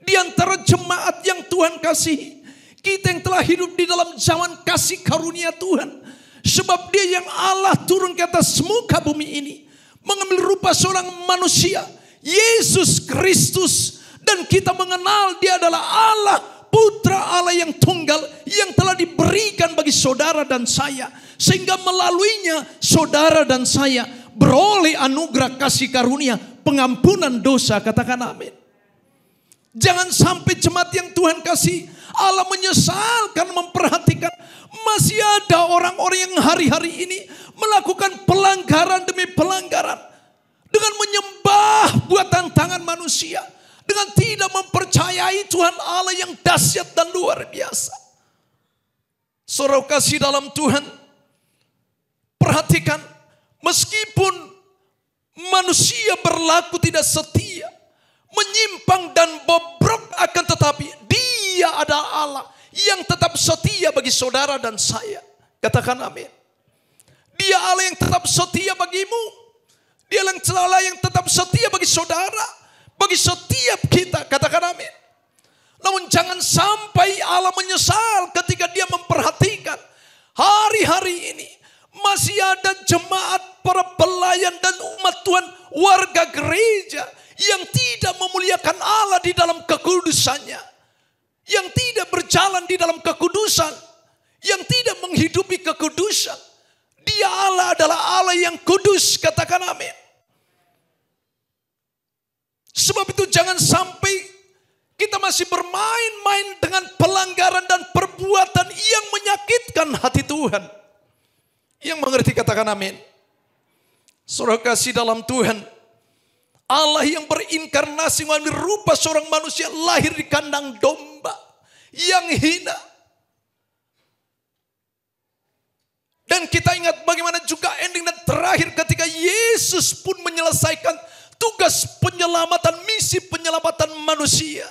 D: di antara jemaat yang Tuhan kasihi. Kita yang telah hidup di dalam zaman kasih karunia Tuhan. Sebab Dia yang Allah turun ke atas muka bumi ini, mengambil rupa seorang manusia, Yesus Kristus. Dan kita mengenal Dia adalah Allah, Putra Allah yang tunggal, yang telah diberikan bagi saudara dan saya. Sehingga melaluinya saudara dan saya beroleh anugerah kasih karunia, pengampunan dosa. Katakan amin. Jangan sampai jemaat yang Tuhan kasih, Allah menyesal karena memperhatikan masih ada orang-orang yang hari-hari ini melakukan pelanggaran demi pelanggaran. Dengan menyembah buatan tangan manusia. Dengan tidak mempercayai Tuhan Allah yang dahsyat dan luar biasa. Saudara kasih dalam Tuhan, perhatikan, meskipun manusia berlaku tidak setia, menyimpang dan bobrok, akan tetapi Dia adalah Allah yang tetap setia bagi saudara dan saya. Katakan amin. Dia Allah yang tetap setia bagimu. Dia Allah yang tetap setia bagi saudara, bagi setiap kita. Katakan amin. Namun jangan sampai Allah menyesal ketika dia memperhatikan hari-hari ini masih ada jemaat, para pelayan dan umat Tuhan, warga gereja yang tidak memuliakan Allah di dalam kekudusannya, yang tidak berjalan di dalam kekudusan, yang tidak menghidupi kekudusan. Dia Allah adalah Allah yang kudus, katakan amin. Sebab itu jangan sampai kita masih bermain-main dengan pelanggaran dan perbuatan yang menyakitkan hati Tuhan. Yang mengerti katakan amin. Saudara kasih dalam Tuhan, Allah yang berinkarnasi mengambil rupa seorang manusia, lahir di kandang domba yang hina. Dan kita ingat bagaimana juga ending dan terakhir ketika Yesus pun menyelesaikan tugas penyelamatan, misi penyelamatan manusia.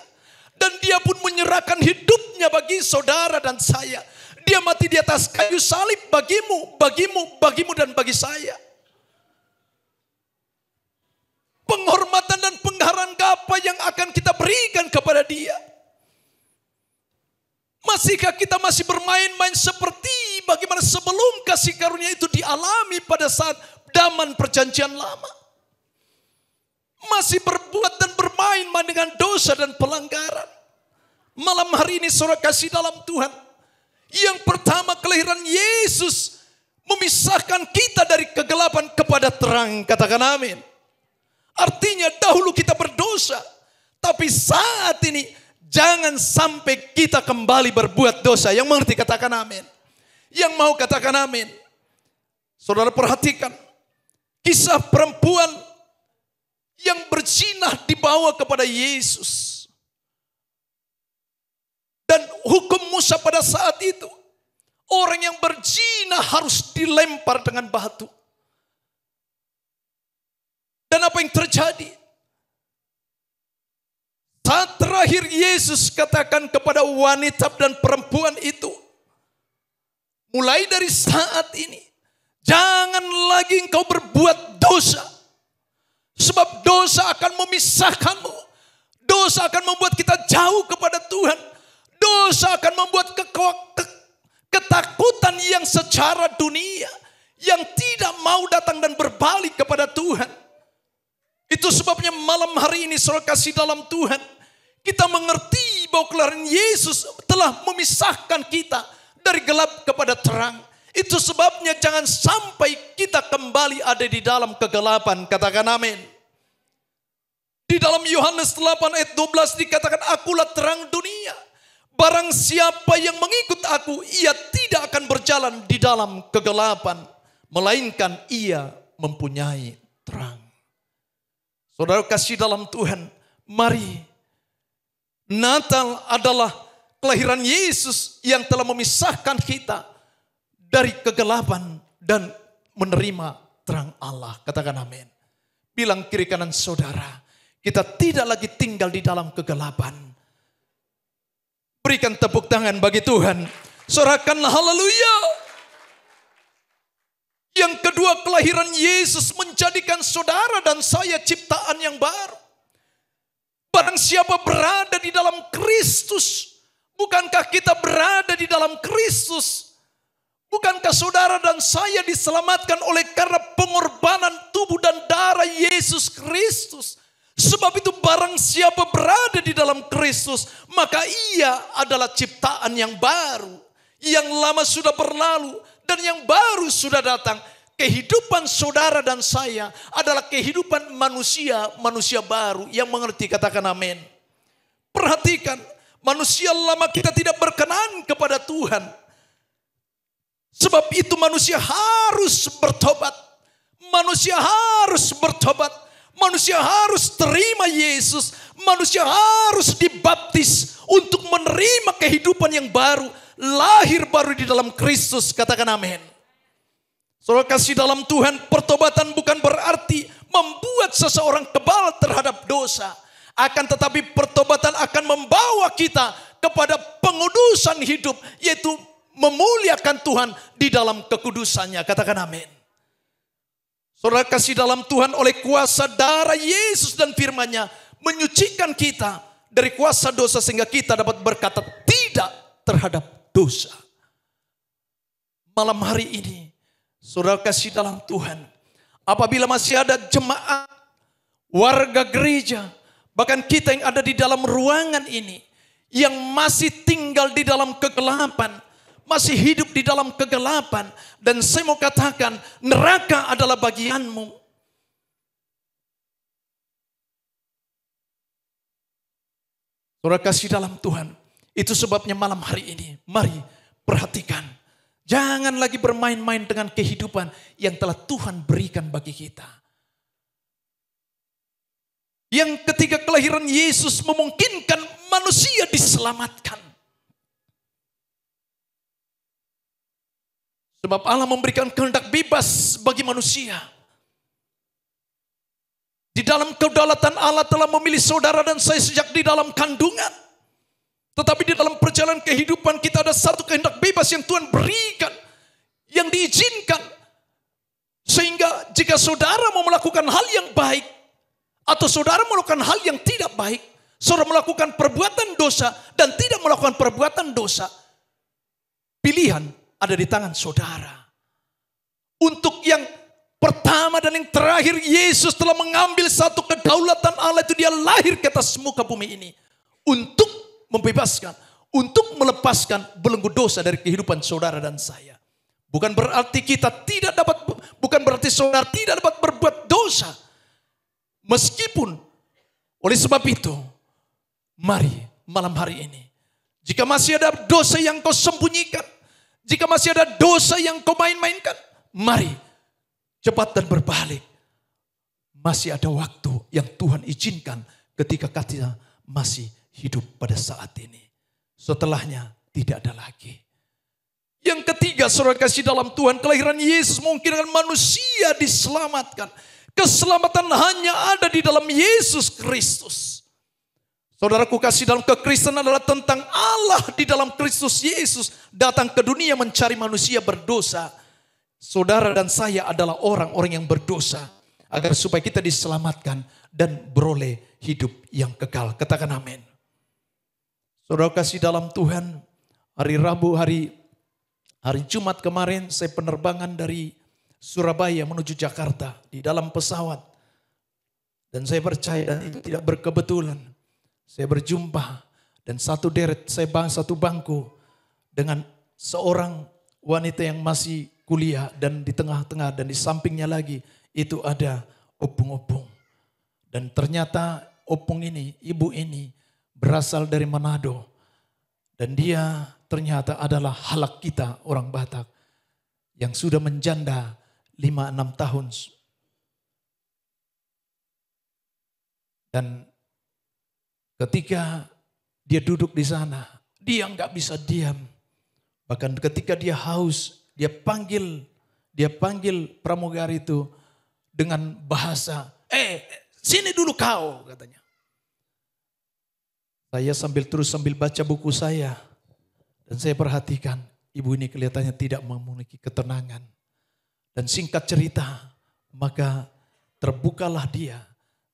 D: Dan dia pun menyerahkan hidupnya bagi saudara dan saya. Dia mati di atas kayu salib bagimu, bagimu dan bagi saya. Penghormatan dan penghargaan apa yang akan kita berikan kepada dia? Masihkah kita masih bermain-main seperti bagaimana sebelum kasih karunia itu dialami pada saat zaman perjanjian lama? Masih berbuat dan bermain-main dengan dosa dan pelanggaran. Malam hari ini saudara kasih dalam Tuhan, yang pertama kelahiran Yesus memisahkan kita dari kegelapan kepada terang. Katakan amin. Artinya dahulu kita berdosa, tapi saat ini jangan sampai kita kembali berbuat dosa. Yang mengerti katakan amin. Yang mau katakan amin. Saudara perhatikan kisah perempuan yang berzinah dibawa kepada Yesus. Dan hukum Musa pada saat itu, orang yang berzina harus dilempar dengan batu. Dan apa yang terjadi? Saat terakhir Yesus katakan kepada wanita dan perempuan itu, mulai dari saat ini, jangan lagi engkau berbuat dosa. Sebab dosa akan memisahkanmu. Dosa akan membuat kita jauh kepada Tuhan. Dosa akan membuat ketakutan yang secara dunia, yang tidak mau datang dan berbalik kepada Tuhan. Itu sebabnya malam hari ini saudara kasih dalam Tuhan, kita mengerti bahwa kelahiran Yesus telah memisahkan kita dari gelap kepada terang. Itu sebabnya jangan sampai kita kembali ada di dalam kegelapan. Katakan amin. Di dalam Yohanes 8 ayat 12 dikatakan, akulah terang dunia. Barang siapa yang mengikut aku, ia tidak akan berjalan di dalam kegelapan, melainkan ia mempunyai terang. Saudara kasih dalam Tuhan, mari. Natal adalah kelahiran Yesus yang telah memisahkan kita dari kegelapan dan menerima terang Allah. Katakan amin. Bilang kiri kanan saudara, kita tidak lagi tinggal di dalam kegelapan. Berikan tepuk tangan bagi Tuhan. Sorakanlah haleluya. Yang kedua, kelahiran Yesus menjadikan saudara dan saya ciptaan yang baru. Barang siapa berada di dalam Kristus, bukankah kita berada di dalam Kristus? Bukankah saudara dan saya diselamatkan oleh karena pengorbanan tubuh dan darah Yesus Kristus? Sebab itu barang siapa berada di dalam Kristus, maka ia adalah ciptaan yang baru. Yang lama sudah berlalu dan yang baru sudah datang. Kehidupan saudara dan saya adalah kehidupan manusia baru yang mengerti. Katakan amin. Perhatikan, manusia lama kita tidak berkenan kepada Tuhan. Sebab itu manusia harus bertobat. Manusia harus bertobat. Manusia harus terima Yesus. Manusia harus dibaptis untuk menerima kehidupan yang baru. Lahir baru di dalam Kristus. Katakan amin. Saudara kasih dalam Tuhan, pertobatan bukan berarti membuat seseorang kebal terhadap dosa. Akan tetapi pertobatan akan membawa kita kepada pengudusan hidup. Yaitu memuliakan Tuhan di dalam kekudusannya. Katakan amin. Saudara kasih dalam Tuhan, oleh kuasa darah Yesus dan firman-Nya menyucikan kita dari kuasa dosa sehingga kita dapat berkata tidak terhadap dosa. Malam hari ini, saudara kasih dalam Tuhan, apabila masih ada jemaat, warga gereja, bahkan kita yang ada di dalam ruangan ini, yang masih tinggal di dalam kegelapan, masih hidup di dalam kegelapan, dan saya mau katakan neraka adalah bagianmu. Saudara kasih dalam Tuhan, itu sebabnya malam hari ini, mari perhatikan. Jangan lagi bermain-main dengan kehidupan yang telah Tuhan berikan bagi kita. Yang ketika kelahiran Yesus memungkinkan manusia diselamatkan. Sebab Allah memberikan kehendak bebas bagi manusia. Di dalam kedaulatan Allah telah memilih saudara dan saya sejak di dalam kandungan. Tetapi di dalam perjalanan kehidupan kita ada satu kehendak bebas yang Tuhan berikan. Yang diizinkan. Sehingga jika saudara mau melakukan hal yang baik. Atau saudara melakukan hal yang tidak baik. Saudara melakukan perbuatan dosa dan tidak melakukan perbuatan dosa. Pilihan ada di tangan saudara. Untuk yang pertama dan yang terakhir, Yesus telah mengambil satu kedaulatan Allah itu, dia lahir ke atas muka bumi ini. Untuk membebaskan, untuk melepaskan belenggu dosa dari kehidupan saudara dan saya. Bukan berarti kita tidak dapat, bukan berarti saudara tidak dapat berbuat dosa. Meskipun oleh sebab itu, mari malam hari ini, jika masih ada dosa yang kau sembunyikan, jika masih ada dosa yang kau main-mainkan, mari cepat dan berbalik. Masih ada waktu yang Tuhan izinkan ketika kita masih hidup pada saat ini. Setelahnya tidak ada lagi. Yang ketiga, saudara kasih dalam Tuhan, kelahiran Yesus memungkinkan manusia diselamatkan. Keselamatan hanya ada di dalam Yesus Kristus. Saudaraku kasih dalam kekristenan adalah tentang Allah di dalam Kristus Yesus datang ke dunia mencari manusia berdosa. Saudara dan saya adalah orang-orang yang berdosa agar supaya kita diselamatkan dan beroleh hidup yang kekal. Katakan amin. Saudara kasih dalam Tuhan, hari Rabu, hari Jumat kemarin saya penerbangan dari Surabaya menuju Jakarta di dalam pesawat. Dan saya percaya dan itu tidak berkebetulan. Saya berjumpa dan satu bangku dengan seorang wanita yang masih kuliah dan di tengah-tengah dan di sampingnya lagi itu ada opung-opung. Dan ternyata opung ini, ibu ini berasal dari Manado. Dan dia ternyata adalah halak kita orang Batak yang sudah menjanda 5-6 tahun. Dan ketika dia duduk di sana, dia nggak bisa diam. Bahkan ketika dia haus, dia panggil pramugari itu dengan bahasa, sini dulu kau, katanya. Saya sambil baca buku saya. Dan saya perhatikan, ibu ini kelihatannya tidak memiliki ketenangan. Dan singkat cerita, maka terbukalah dia.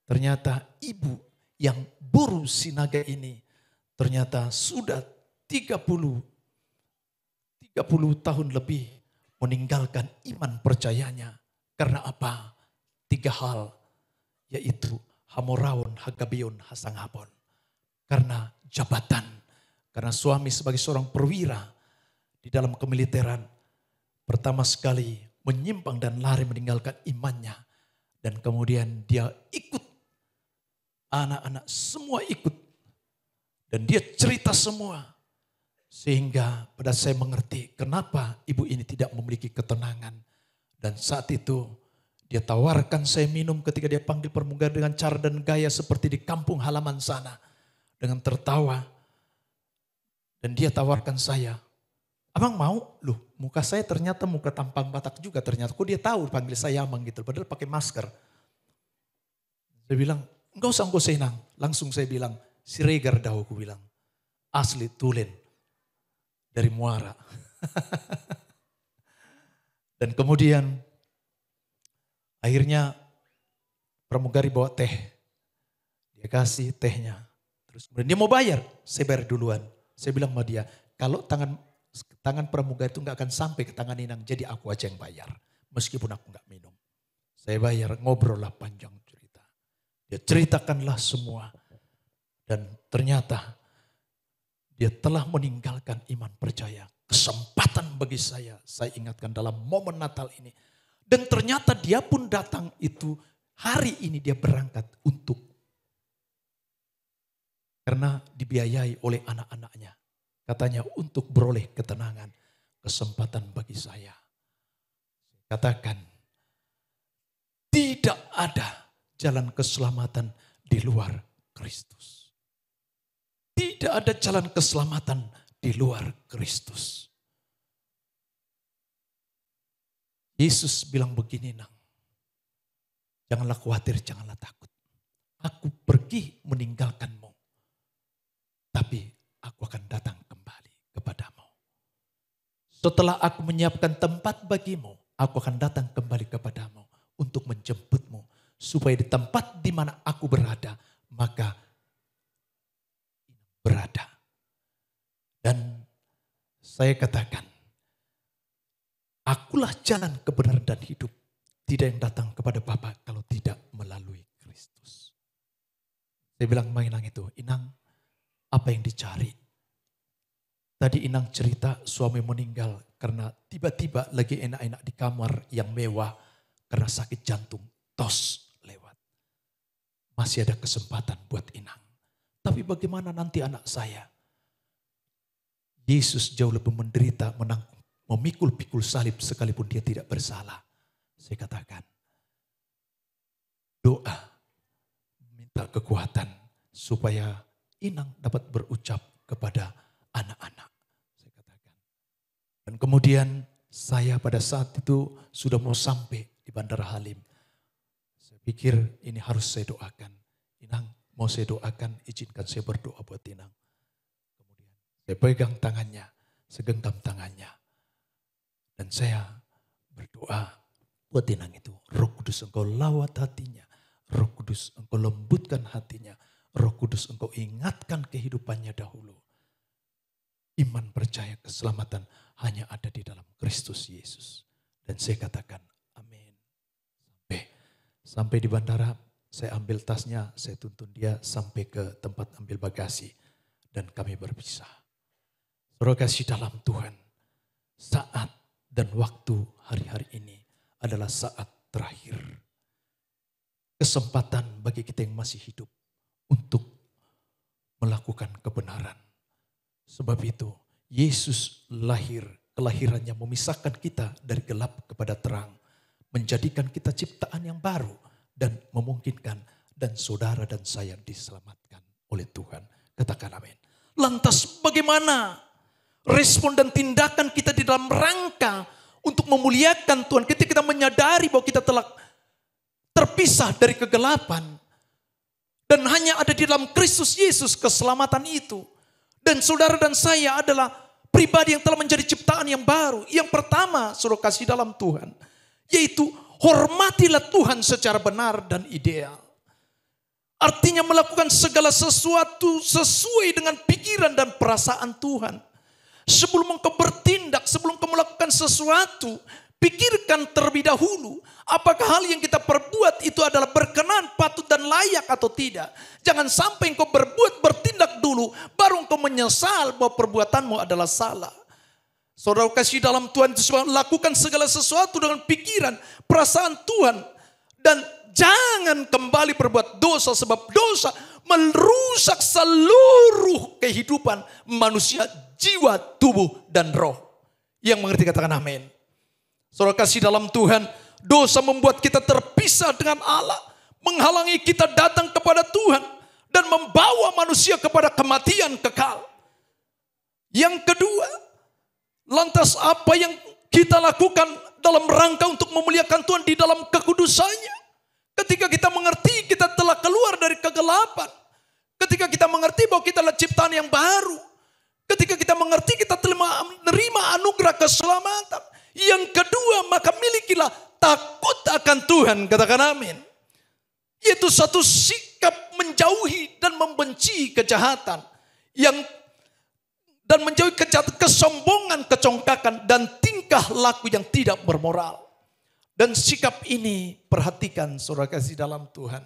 D: Ternyata ibu yang buru sinaga ini, ternyata sudah 30 tahun lebih meninggalkan iman percayanya. Karena apa? 3 hal, yaitu Hamoraon, Hagabeon, Hasangapon. Karena jabatan, karena suami sebagai seorang perwira di dalam kemiliteran, pertama sekali menyimpang dan lari meninggalkan imannya. Dan kemudian dia ikut, anak-anak semua ikut. Dan dia cerita semua. Sehingga pada saya mengerti kenapa ibu ini tidak memiliki ketenangan. Dan saat itu dia tawarkan saya minum ketika dia panggil pramugari dengan cara dan gaya seperti di kampung halaman sana. Dengan tertawa. Dan dia tawarkan saya, abang mau? Loh, muka saya ternyata muka tampang Batak juga ternyata. Kok dia tahu panggil saya abang gitu, padahal pakai masker. Saya bilang, enggak usah senang. Langsung saya bilang, Siregar dah aku bilang. Asli Tulen. Dari Muara. Dan kemudian akhirnya pramugari bawa teh. Dia kasih tehnya. Terus kemudian dia mau bayar, saya bayar duluan. Saya bilang sama dia, kalau tangan pramugari itu nggak akan sampai ke tangan Inang, jadi aku aja yang bayar. Meskipun aku nggak minum. Saya bayar, ngobrol lah panjang cerita. Dia ceritakanlah semua. Dan ternyata dia telah meninggalkan iman percaya. Kesempatan bagi saya ingatkan dalam momen Natal ini. Dan ternyata dia pun datang itu, hari ini dia berangkat untuk. Karena dibiayai oleh anak-anaknya. Katanya untuk beroleh ketenangan, kesempatan bagi saya. Katakan, tidak ada jalan keselamatan di luar Kristus. Tidak ada jalan keselamatan di luar Kristus. Yesus bilang begini, Nang. Janganlah khawatir, janganlah takut. Aku pergi meninggalkanmu. Tapi aku akan datang kembali kepadamu. Setelah aku menyiapkan tempat bagimu, aku akan datang kembali kepadamu untuk menjemputmu. Supaya di tempat di mana aku berada, maka berada. Dan saya katakan, akulah jalan kebenaran dan hidup. Tidak yang datang kepada Bapa kalau tidak melalui Kristus. Saya bilang Inang itu, Inang, apa yang dicari? Tadi Inang cerita suami meninggal karena tiba-tiba lagi enak-enak di kamar yang mewah karena sakit jantung, tos lewat. Masih ada kesempatan buat Inang. Tapi bagaimana nanti anak saya? Yesus jauh lebih menderita, memikul-pikul salib sekalipun dia tidak bersalah. Saya katakan, doa, minta kekuatan supaya Inang dapat berucap kepada anak-anak. Saya katakan. Dan kemudian saya pada saat itu sudah mau sampai di Bandara Halim. Saya pikir ini harus saya doakan. Inang, mau saya doakan, izinkan saya berdoa buat Inang. Kemudian saya pegang tangannya, saya genggam tangannya. Dan saya berdoa buat Inang itu. Roh Kudus engkau lawat hatinya. Roh Kudus engkau lembutkan hatinya. Roh Kudus engkau ingatkan kehidupannya dahulu. Iman percaya keselamatan hanya ada di dalam Kristus Yesus. Dan saya katakan amin. Sampai di bandara saya ambil tasnya, saya tuntun dia sampai ke tempat ambil bagasi. Dan kami berpisah. Saudara kasih dalam Tuhan, saat dan waktu hari-hari ini adalah saat terakhir. Kesempatan bagi kita yang masih hidup untuk melakukan kebenaran. Sebab itu Yesus lahir, kelahirannya memisahkan kita dari gelap kepada terang. Menjadikan kita ciptaan yang baru dan memungkinkan dan saudara dan saya diselamatkan oleh Tuhan. Katakan amin. Lantas bagaimana respon dan tindakan kita di dalam rangka untuk memuliakan Tuhan ketika kita menyadari bahwa kita telah terpisah dari kegelapan. Dan hanya ada di dalam Kristus Yesus keselamatan itu. Dan saudara dan saya adalah pribadi yang telah menjadi ciptaan yang baru. Yang pertama, saudara kasih dalam Tuhan. Yaitu hormatilah Tuhan secara benar dan ideal. Artinya melakukan segala sesuatu sesuai dengan pikiran dan perasaan Tuhan. Sebelum engkau bertindak, sebelum engkau melakukan sesuatu, pikirkan terlebih dahulu. Apakah hal yang kita perbuat itu adalah berkenan, patut dan layak atau tidak. Jangan sampai engkau bertindak dulu, baru engkau menyesal bahwa perbuatanmu adalah salah. Saudara kasih dalam Tuhan, lakukan segala sesuatu dengan pikiran, perasaan Tuhan. Dan jangan kembali berbuat dosa, sebab dosa merusak seluruh kehidupan manusia, jiwa, tubuh, dan roh. Yang mengerti katakan amin. Saudara kasih dalam Tuhan, dosa membuat kita terpisah dengan Allah, menghalangi kita datang kepada Tuhan, dan membawa manusia kepada kematian kekal. Yang kedua, lantas apa yang kita lakukan dalam rangka untuk memuliakan Tuhan di dalam kekudusannya? Ketika kita mengerti kita telah keluar dari kegelapan. Ketika kita mengerti bahwa kita adalah ciptaan yang baru. Ketika kita mengerti kita telah menerima anugerah keselamatan. Yang kedua, maka milikilah takut akan Tuhan. Katakan amin. Yaitu satu sikap menjauhi dan membenci kejahatan, dan menjauhi kejahatan, kesombongan, kecongkakan, dan tingkah laku yang tidak bermoral. Dan sikap ini, perhatikan saudara kasih dalam Tuhan,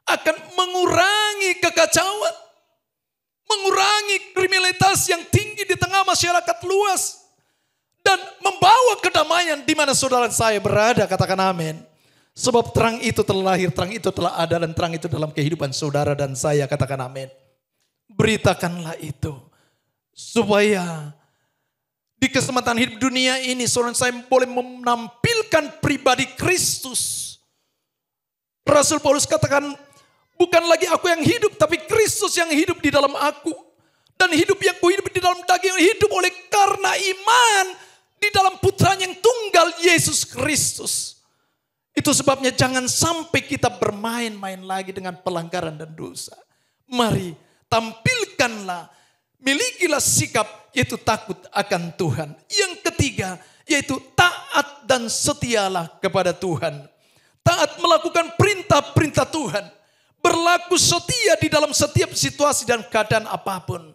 D: akan mengurangi kekacauan, mengurangi kriminalitas yang tinggi di tengah masyarakat luas, dan membawa kedamaian di mana saudara saya berada. Katakan amin. Sebab terang itu telah lahir, terang itu telah ada, dan terang itu dalam kehidupan saudara dan saya. Katakan amin. Beritakanlah itu, supaya di kesempatan hidup dunia ini saudara saya boleh menampilkan pribadi Kristus. Rasul Paulus katakan, bukan lagi aku yang hidup, tapi Kristus yang hidup di dalam aku. Dan hidup yang kuhidup di dalam daging, hidup oleh karena iman di dalam putranya yang tunggal, Yesus Kristus. Itu sebabnya jangan sampai kita bermain-main lagi dengan pelanggaran dan dosa. Mari tampilkanlah, milikilah sikap yaitu takut akan Tuhan. Yang ketiga yaitu taat dan setialah kepada Tuhan. Taat melakukan perintah-perintah Tuhan. Berlaku setia di dalam setiap situasi dan keadaan apapun.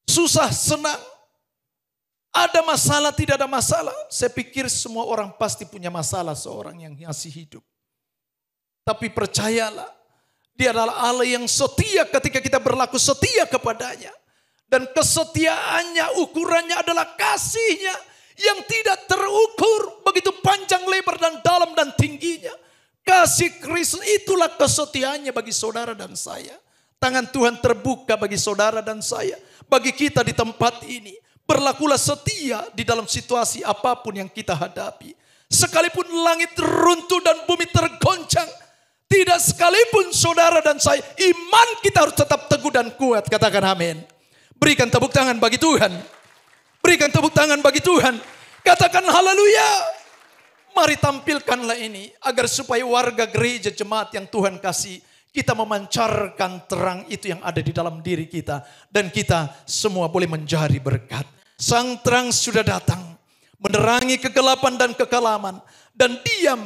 D: Susah, senang, ada masalah, tidak ada masalah. Saya pikir semua orang pasti punya masalah seorang yang masih hidup. Tapi percayalah, Dia adalah Allah yang setia ketika kita berlaku setia kepadanya. Dan kesetiaannya, ukurannya adalah kasihnya yang tidak terukur, begitu panjang, lebar, dan dalam, dan tingginya. Kasih Kristus itulah kesetiaannya bagi saudara dan saya. Tangan Tuhan terbuka bagi saudara dan saya. Bagi kita di tempat ini. Berlakulah setia di dalam situasi apapun yang kita hadapi. Sekalipun langit runtuh dan bumi tergoncang. Tidak sekalipun saudara dan saya. Iman kita harus tetap teguh dan kuat. Katakan amin. Berikan tepuk tangan bagi Tuhan. Berikan tepuk tangan bagi Tuhan. Katakan haleluya. Mari tampilkanlah ini agar supaya warga gereja jemaat yang Tuhan kasih, kita memancarkan terang itu yang ada di dalam diri kita. Dan kita semua boleh menjadi berkat. Sang terang sudah datang, menerangi kegelapan dan kekelaman. Dan dia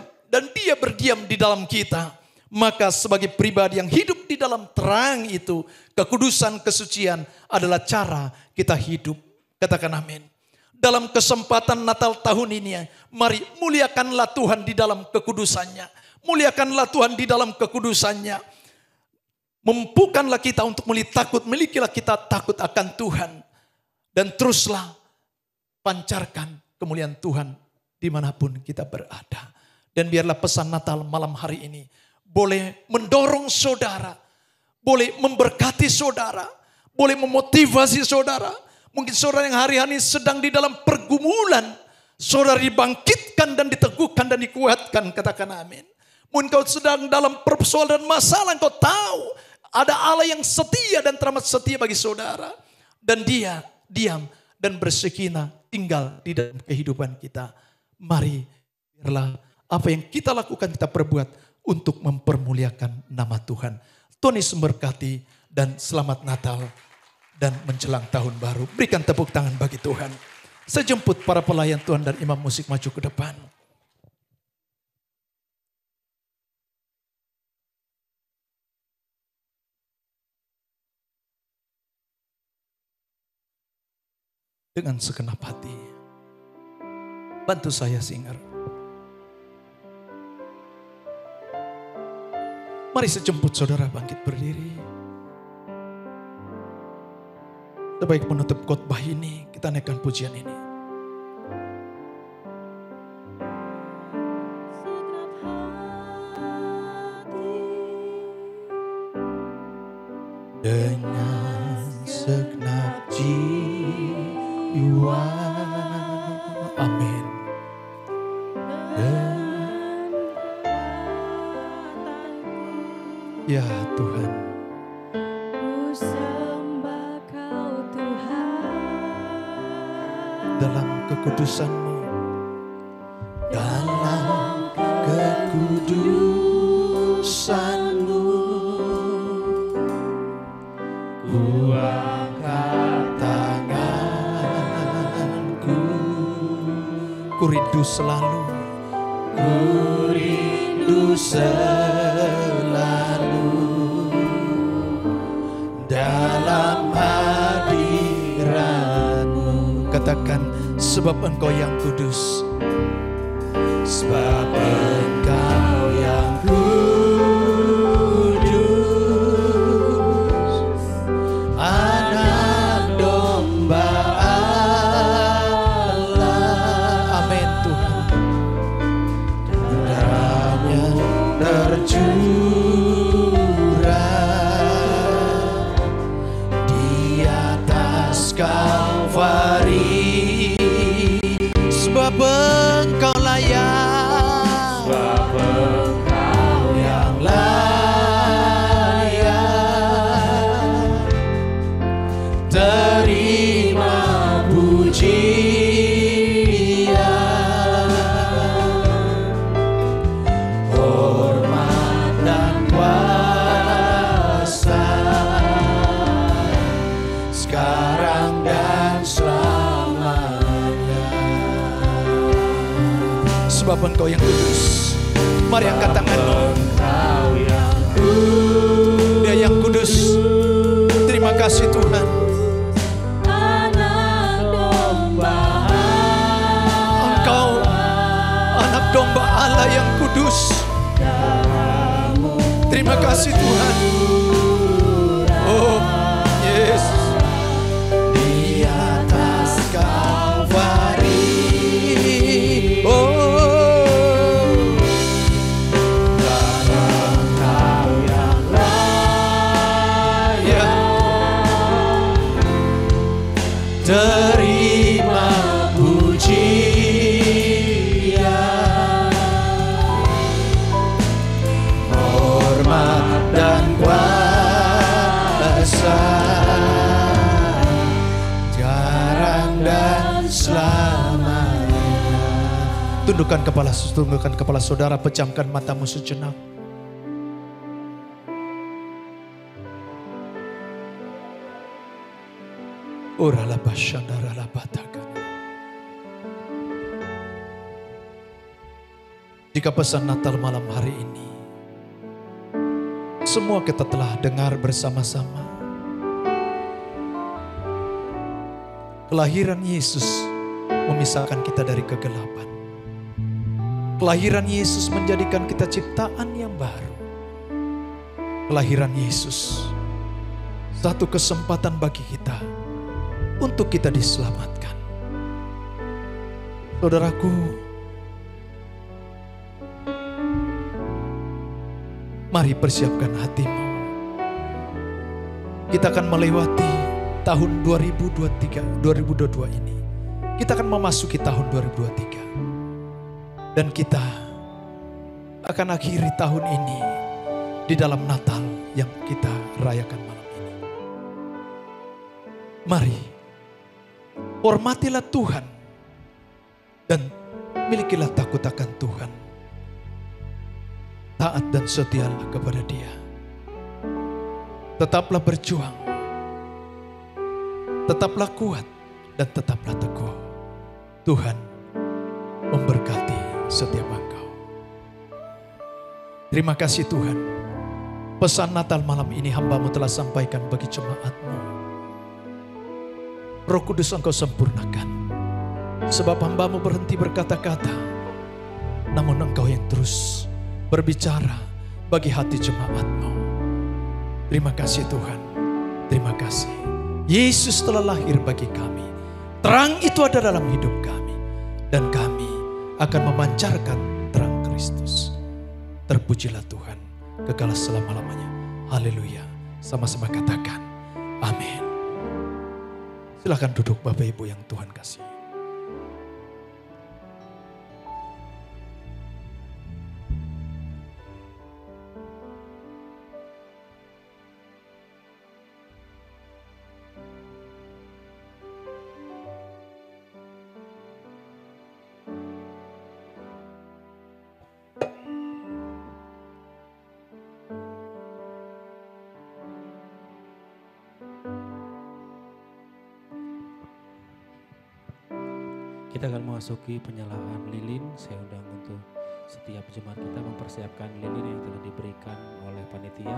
D: berdiam di dalam kita. Maka sebagai pribadi yang hidup di dalam terang itu, kekudusan, kesucian adalah cara kita hidup. Katakan amin. Dalam kesempatan Natal tahun ini, mari muliakanlah Tuhan di dalam kekudusannya. Muliakanlah Tuhan di dalam kekudusannya. Mampukanlah kita untuk milikilah kita takut akan Tuhan. Dan teruslah pancarkan kemuliaan Tuhan dimanapun kita berada. Dan biarlah pesan Natal malam hari ini boleh mendorong saudara, boleh memberkati saudara, boleh memotivasi saudara. Mungkin saudara yang hari-hari sedang di dalam pergumulan, saudara dibangkitkan dan diteguhkan dan dikuatkan. Katakan amin. Mungkin kau sedang dalam persoalan dan masalah, kau tahu ada Allah yang setia dan teramat setia bagi saudara. Dan Dia diam dan bersekinah tinggal di dalam kehidupan kita. Mari biarlah apa yang kita lakukan kita perbuat untuk mempermuliakan nama Tuhan. Tuhan Yesus memberkati dan selamat Natal dan menjelang tahun baru. Berikan tepuk tangan bagi Tuhan. Saya jemput para pelayan Tuhan dan imam musik maju ke depan. Dengan segenap hati, bantu saya singer. Mari sejemput saudara bangkit berdiri. Sebaik menutup khotbah ini, kita naikkan pujian ini. Dengan segenap jiwa, amin. Ya Tuhan,
B: Ku sembah Kau Tuhan,
D: dalam kekudusan-Mu, dalam kekudusan-Mu, ku angkat tanganku, ku rindu selalu, ku rindu selalu Sebab Engkau yang kudus. Sebab Engkau yang kudus, Anak domba Allah. Amin Tuhan. Darahnya tercurah di atas Kalvari. Sebab Engkau layak, sebab Engkau yang layak, terima pujian, hormat dan kuasa, sekarang dan selamanya. Sebab Engkau yang kudus. Mari angkat tanganmu. Dia yang kudus. Terima kasih Tuhan. Engkau anak domba Allah yang kudus. Terima kasih Tuhan. Oh yes. Di atas Kalvari. Oh, terima pujian, hormat dan kuasa, sekarang dan selamanya. Tundukkan kepala saudara, pejamkan matamu sejenak. Orala basyandara la batakan. Jika pesan Natal malam hari ini, semua kita telah dengar bersama-sama. Kelahiran Yesus memisahkan kita dari kegelapan. Kelahiran Yesus menjadikan kita ciptaan yang baru. Kelahiran Yesus, satu kesempatan bagi kita untuk kita diselamatkan. Saudaraku, mari persiapkan hatimu. Kita akan melewati tahun 2022 ini. Kita akan memasuki tahun 2023. Dan kita akan akhiri tahun ini di dalam Natal yang kita rayakan malam ini. Mari, hormatilah Tuhan dan milikilah takut akan Tuhan. Taat dan setialah kepada Dia. Tetaplah berjuang, tetaplah kuat dan tetaplah teguh. Tuhan memberkati setiap engkau. Terima kasih Tuhan. Pesan Natal malam ini hamba-Mu telah sampaikan bagi jemaat-Mu. Roh Kudus Engkau sempurnakan. Sebab hamba-Mu berhenti berkata-kata, namun Engkau yang terus berbicara bagi hati jemaat-Mu. Terima kasih Tuhan. Terima kasih. Yesus telah lahir bagi kami. Terang itu ada dalam hidup kami. Dan kami akan memancarkan terang Kristus. Terpujilah Tuhan kekal selama-lamanya. Haleluya. Sama-sama katakan amin. Silakan duduk Bapak Ibu yang Tuhan kasih.
A: Kita akan memasuki penyalaan lilin. Saya undang untuk setiap jemaat kita mempersiapkan lilin yang telah diberikan oleh panitia.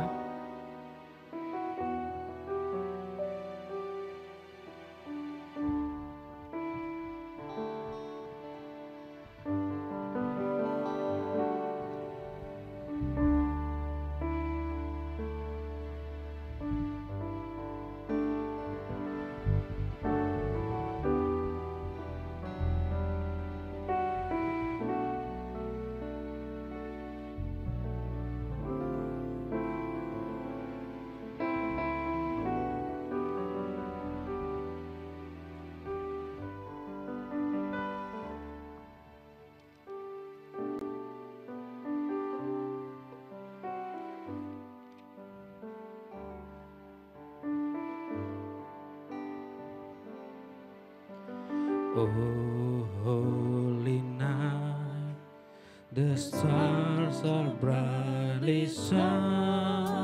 A: Oh, holy night, the stars are brightly shining.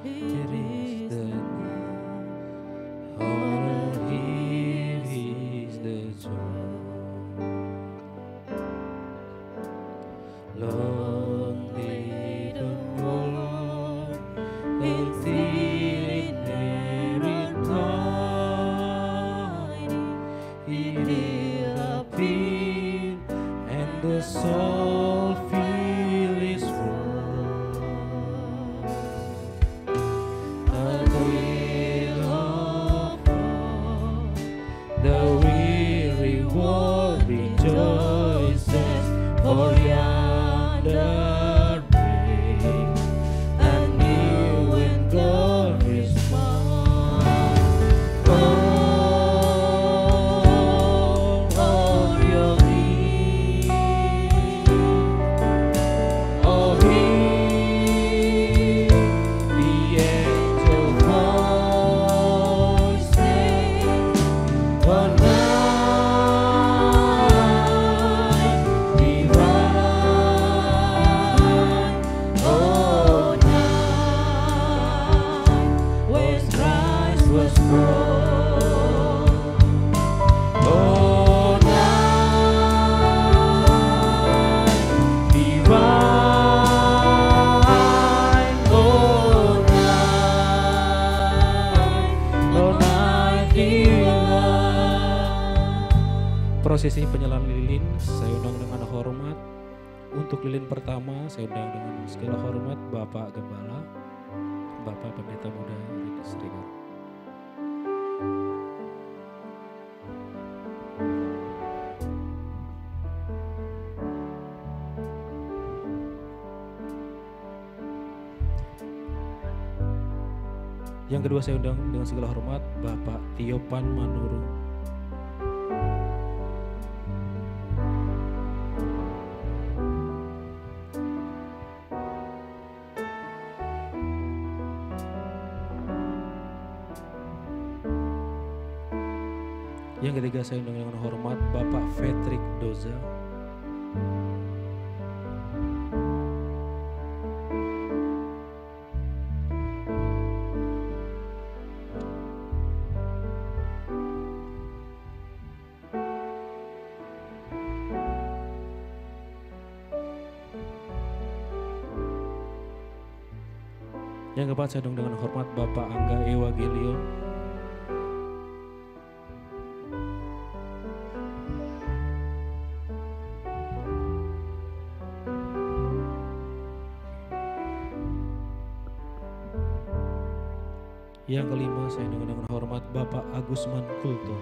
A: It is the night, all here is the joy. Lonely the world, it's in every night. It is a peace and the soul feel is full. A thrill of love, the weary world rejoices, for yonder breaks a new and glorious morn. Oh, your peace, oh, hear the angel voice sing, oh, night divine, oh, night when Christ was born, oh, night divine, oh, night divine. Prosesi penyalahan lilin saya undang dengan hormat. Untuk lilin pertama saya undang dengan segala hormat Bapak Gembala, Bapak Pendeta Muda Seringar. Yang kedua saya undang dengan segala hormat Bapak Tiopan Manuru. Yang ketiga saya undang dengan hormat Bapak Fredrik Doza. Yang keempat saya undang dengan hormat Bapak Angga Ewagelion. Yang kelima saya undang dengan hormat Bapak Agus Mankulto.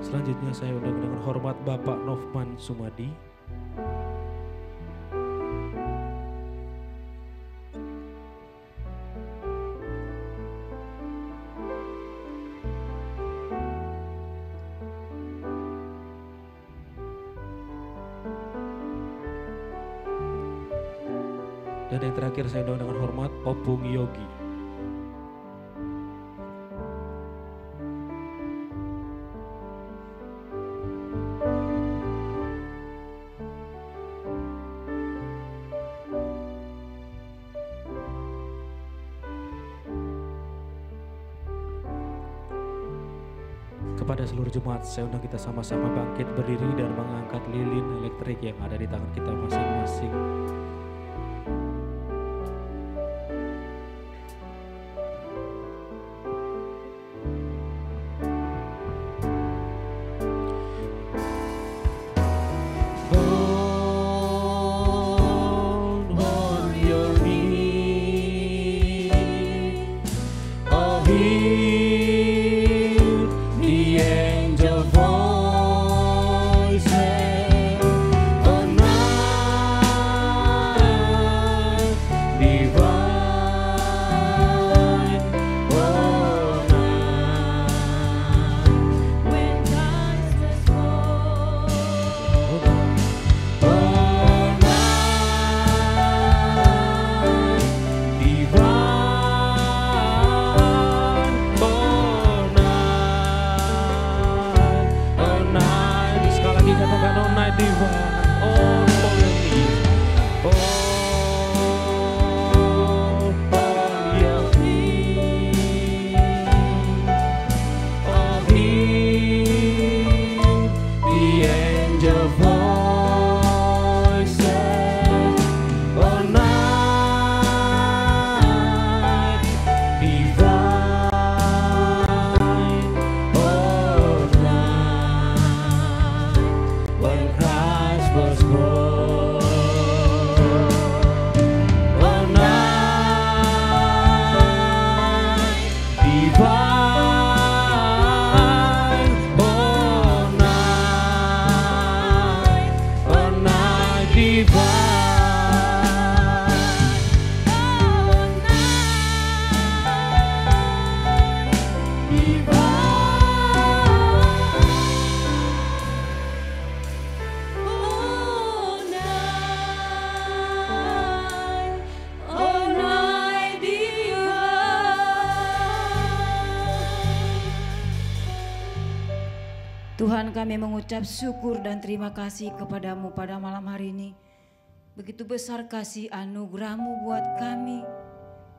A: Selanjutnya saya undang dengan hormat Bapak Nofman Sumadi. Dan yang terakhir saya undang dengan hormat Opung Yogi. Kepada seluruh jemaat, saya undang kita sama-sama bangkit berdiri dan mengangkat lilin elektrik yang ada di tangan kita masing-masing.
B: Tuhan, kami mengucap syukur dan terima kasih kepadamu pada malam hari ini. Begitu besar kasih anugerah-Mu buat kami.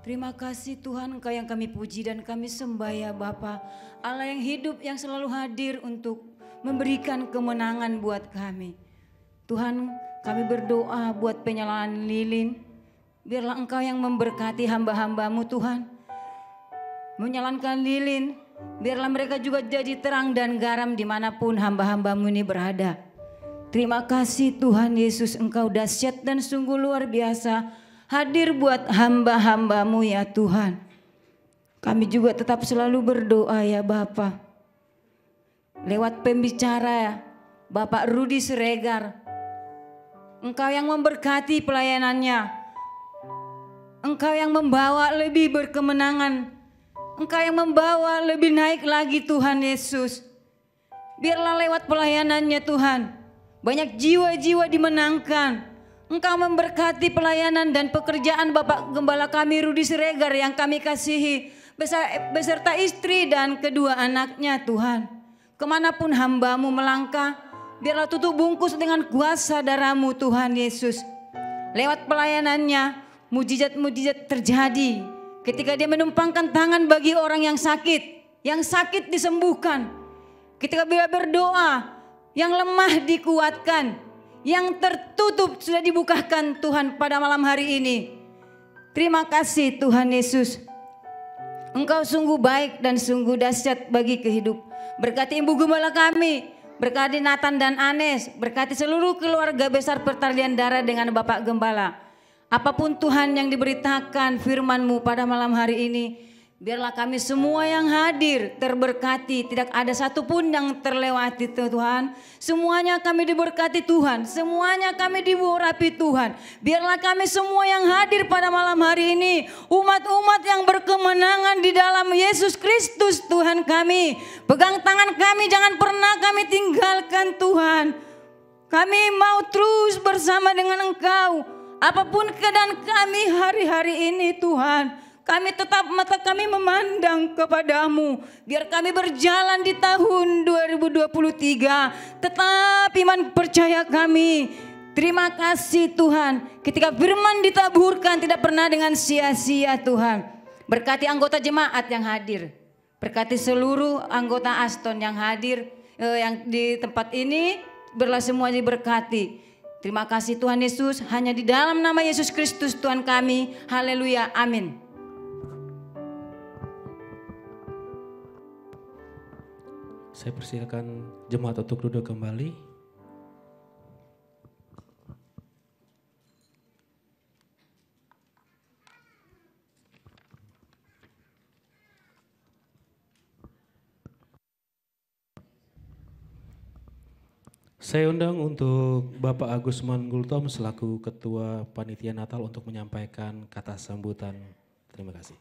B: Terima kasih Tuhan, Engkau yang kami puji dan kami sembah ya Bapa. Allah yang hidup yang selalu hadir untuk memberikan kemenangan buat kami. Tuhan, kami berdoa buat penyalaan lilin. Biarlah Engkau yang memberkati hamba-hamba-Mu Tuhan. Menyalankan lilin, biarlah mereka juga jadi terang dan garam dimanapun hamba-hamba-Mu ini berada. Terima kasih Tuhan Yesus, Engkau dahsyat dan sungguh luar biasa hadir buat hamba-hamba-Mu ya Tuhan. Kami juga tetap selalu berdoa ya Bapa. Lewat pembicara Bapak Rudi Siregar, Engkau yang memberkati pelayanannya. Engkau yang membawa lebih berkemenangan. Engkau yang membawa lebih naik lagi Tuhan Yesus. Biarlah lewat pelayanannya Tuhan, banyak jiwa-jiwa dimenangkan. Engkau memberkati pelayanan dan pekerjaan Bapak Gembala kami Rudi Siregar yang kami kasihi, beserta istri dan kedua anaknya Tuhan. Kemanapun hamba-Mu melangkah, biarlah tutup bungkus dengan kuasa darah-Mu Tuhan Yesus. Lewat pelayanannya, mujizat-mujizat terjadi. Ketika dia menumpangkan tangan bagi orang yang sakit disembuhkan. Ketika dia berdoa, yang lemah dikuatkan, yang tertutup sudah dibukakan Tuhan pada malam hari ini. Terima kasih Tuhan Yesus. Engkau sungguh baik dan sungguh dahsyat bagi kehidupan. Berkati Ibu Gembala kami, berkati Nathan dan Anes, berkati seluruh keluarga besar Pertalian Darah dengan Bapak Gembala. Apapun Tuhan yang diberitakan firman-Mu pada malam hari ini, biarlah kami semua yang hadir terberkati. Tidak ada satupun yang terlewati Tuhan. Semuanya kami diberkati Tuhan. Semuanya kami diurapi Tuhan. Biarlah kami semua yang hadir pada malam hari ini, umat-umat yang berkemenangan di dalam Yesus Kristus Tuhan kami. Pegang tangan kami, jangan pernah kami tinggalkan Tuhan. Kami mau terus bersama dengan Engkau. Apapun keadaan kami hari-hari ini Tuhan, kami tetap mata kami memandang kepada-Mu. Biar kami berjalan di tahun 2023, tetap iman percaya kami. Terima kasih Tuhan, ketika firman ditaburkan tidak pernah dengan sia-sia Tuhan. Berkati anggota jemaat yang hadir, berkati seluruh anggota Aston yang hadir, yang di tempat ini, biarlah semua diberkati. Terima kasih Tuhan Yesus, hanya di dalam nama Yesus Kristus Tuhan kami. Haleluya, amin.
A: Saya persilakan jemaat untuk duduk kembali. Saya undang untuk Bapak Agus Manggultom selaku Ketua Panitia Natal untuk menyampaikan kata sambutan. Terima kasih.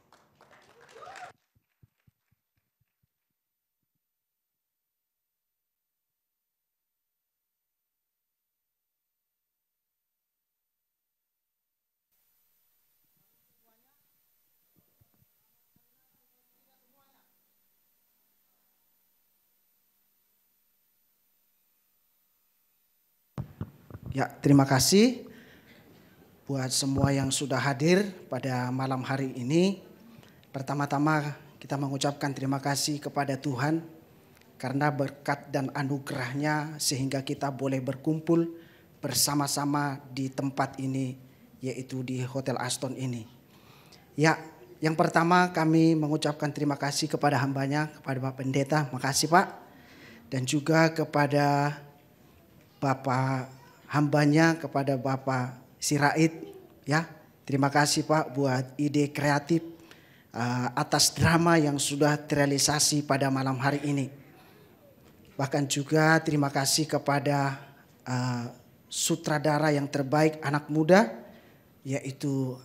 E: Ya, terima kasih buat semua yang sudah hadir pada malam hari ini. Pertama-tama kita mengucapkan terima kasih kepada Tuhan karena berkat dan anugerah-Nya sehingga kita boleh berkumpul bersama-sama di tempat ini, yaitu di Hotel Aston ini. Ya, yang pertama kami mengucapkan terima kasih kepada hambanya, kepada Bapak Pendeta, makasih Pak. Dan juga kepada Bapak hambanya, kepada Bapak Sirait, ya. Terima kasih Pak buat ide kreatif atas drama yang sudah terrealisasi pada malam hari ini. Bahkan juga terima kasih kepada sutradara yang terbaik anak muda, yaitu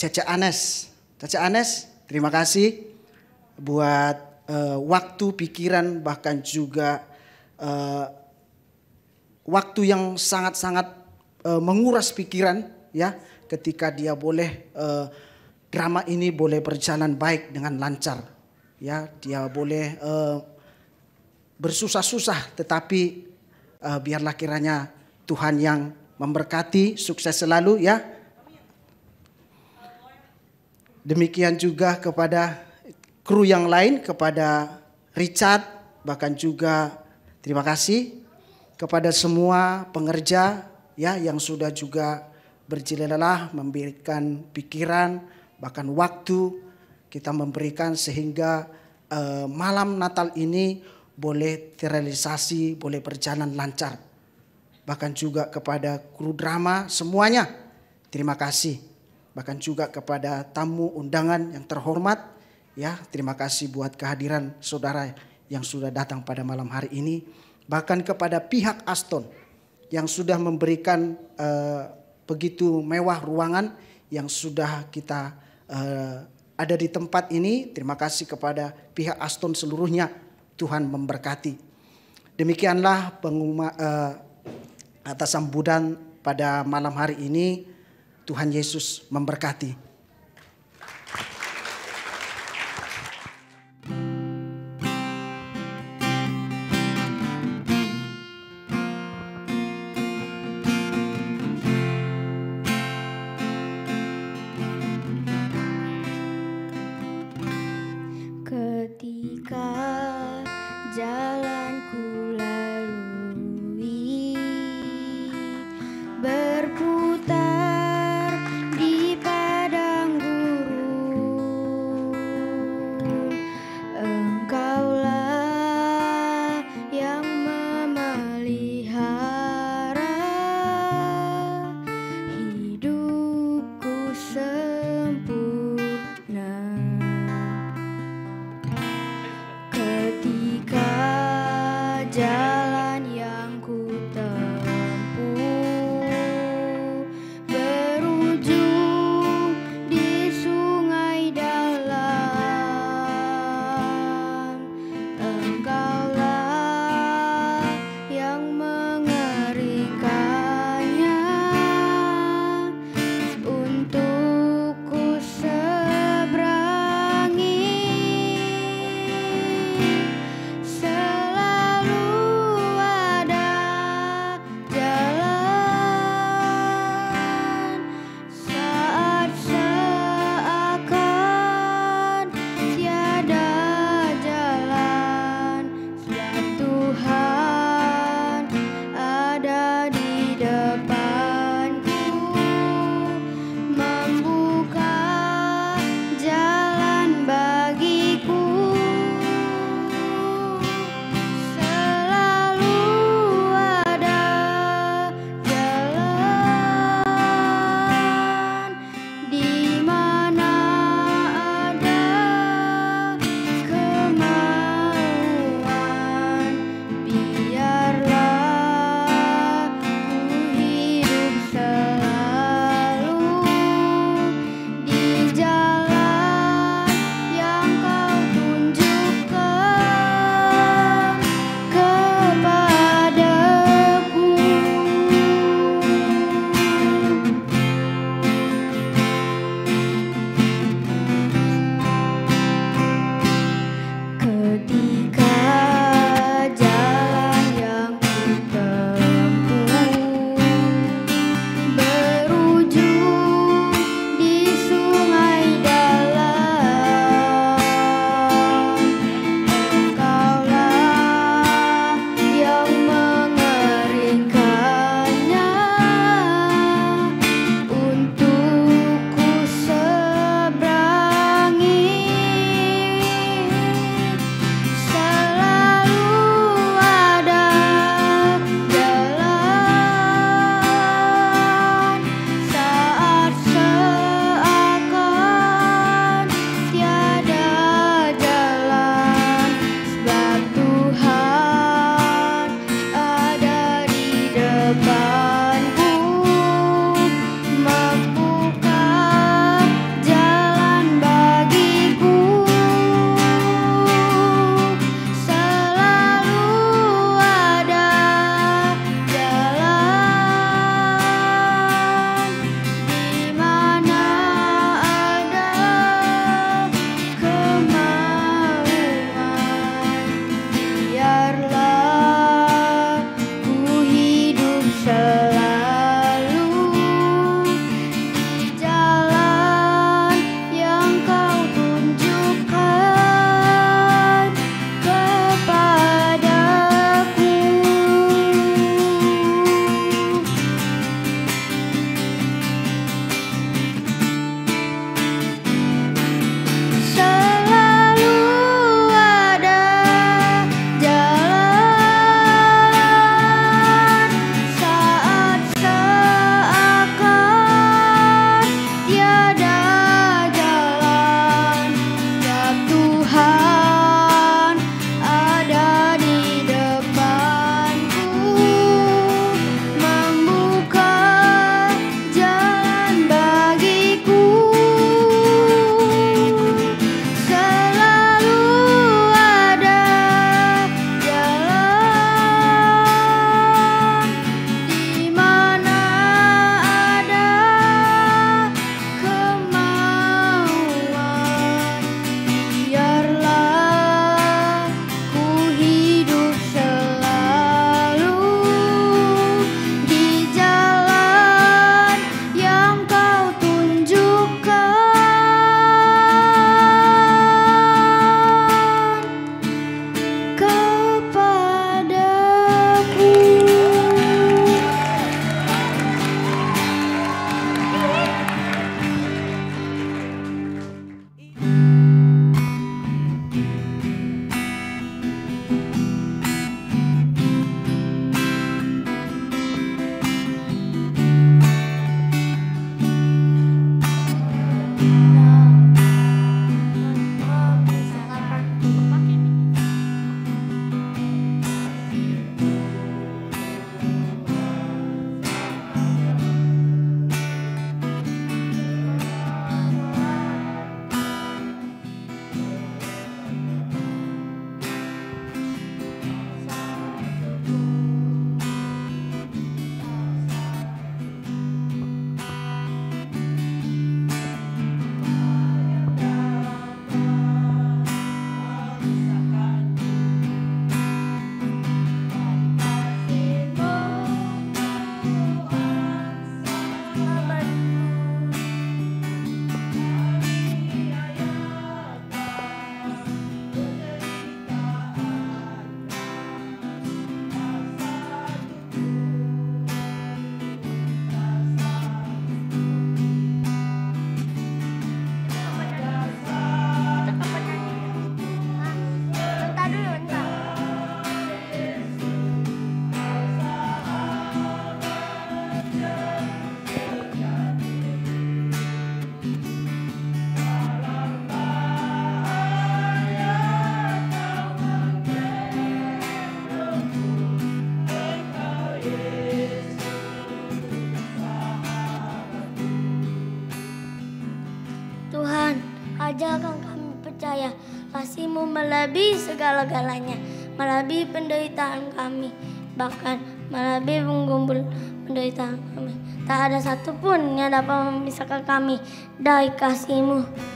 E: Cece Anes. Cece Anes, terima kasih buat waktu, pikiran, bahkan juga waktu yang sangat-sangat menguras pikiran, ya, ketika dia boleh drama ini boleh berjalan baik dengan lancar, ya, dia boleh bersusah-susah, tetapi biarlah kiranya Tuhan yang memberkati, sukses selalu, ya. Demikian juga kepada kru yang lain, kepada Richard, bahkan juga terima kasih kepada semua pengerja, ya, yang sudah juga berjilalelah memberikan pikiran, bahkan waktu kita memberikan sehingga malam Natal ini boleh terrealisasi, boleh berjalan lancar. Bahkan juga kepada kru drama semuanya, terima kasih. Bahkan juga kepada tamu undangan yang terhormat, ya, terima kasih buat kehadiran saudara yang sudah datang pada malam hari ini. Bahkan kepada pihak Aston yang sudah memberikan begitu mewah ruangan yang sudah kita ada di tempat ini. Terima kasih kepada pihak Aston seluruhnya. Tuhan memberkati. Demikianlah atas sambutan pada malam hari ini. Tuhan Yesus memberkati.
F: Ketika jalanku lalui berputar di padang gurun, Engkaulah yang memelihara hidupku sempurna. Ketika kasih-Mu melebihi segala-galanya, melebihi penderitaan kami, bahkan melebihi penggumpul penderitaan kami. Tak ada satupun yang dapat memisahkan kami dari kasih-Mu.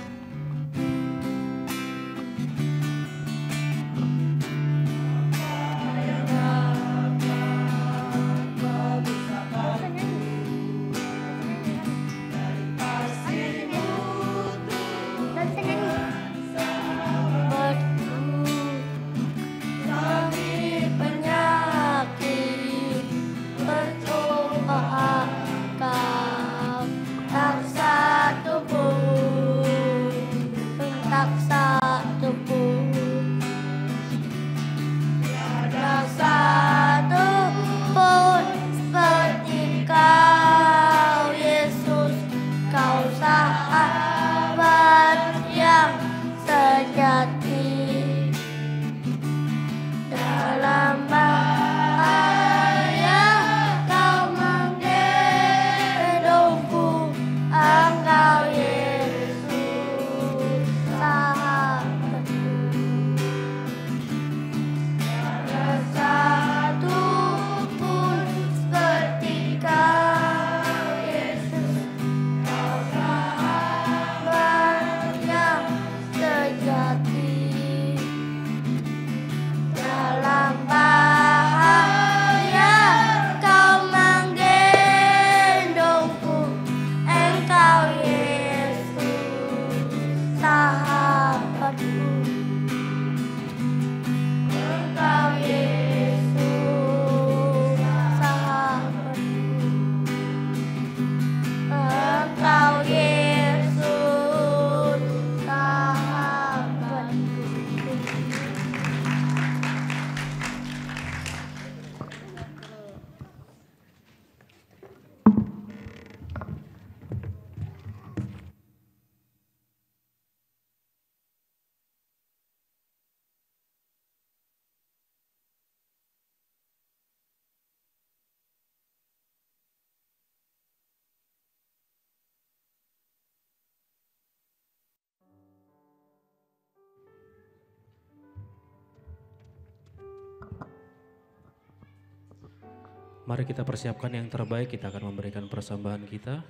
A: Mari kita persiapkan yang terbaik, kita akan memberikan persembahan kita.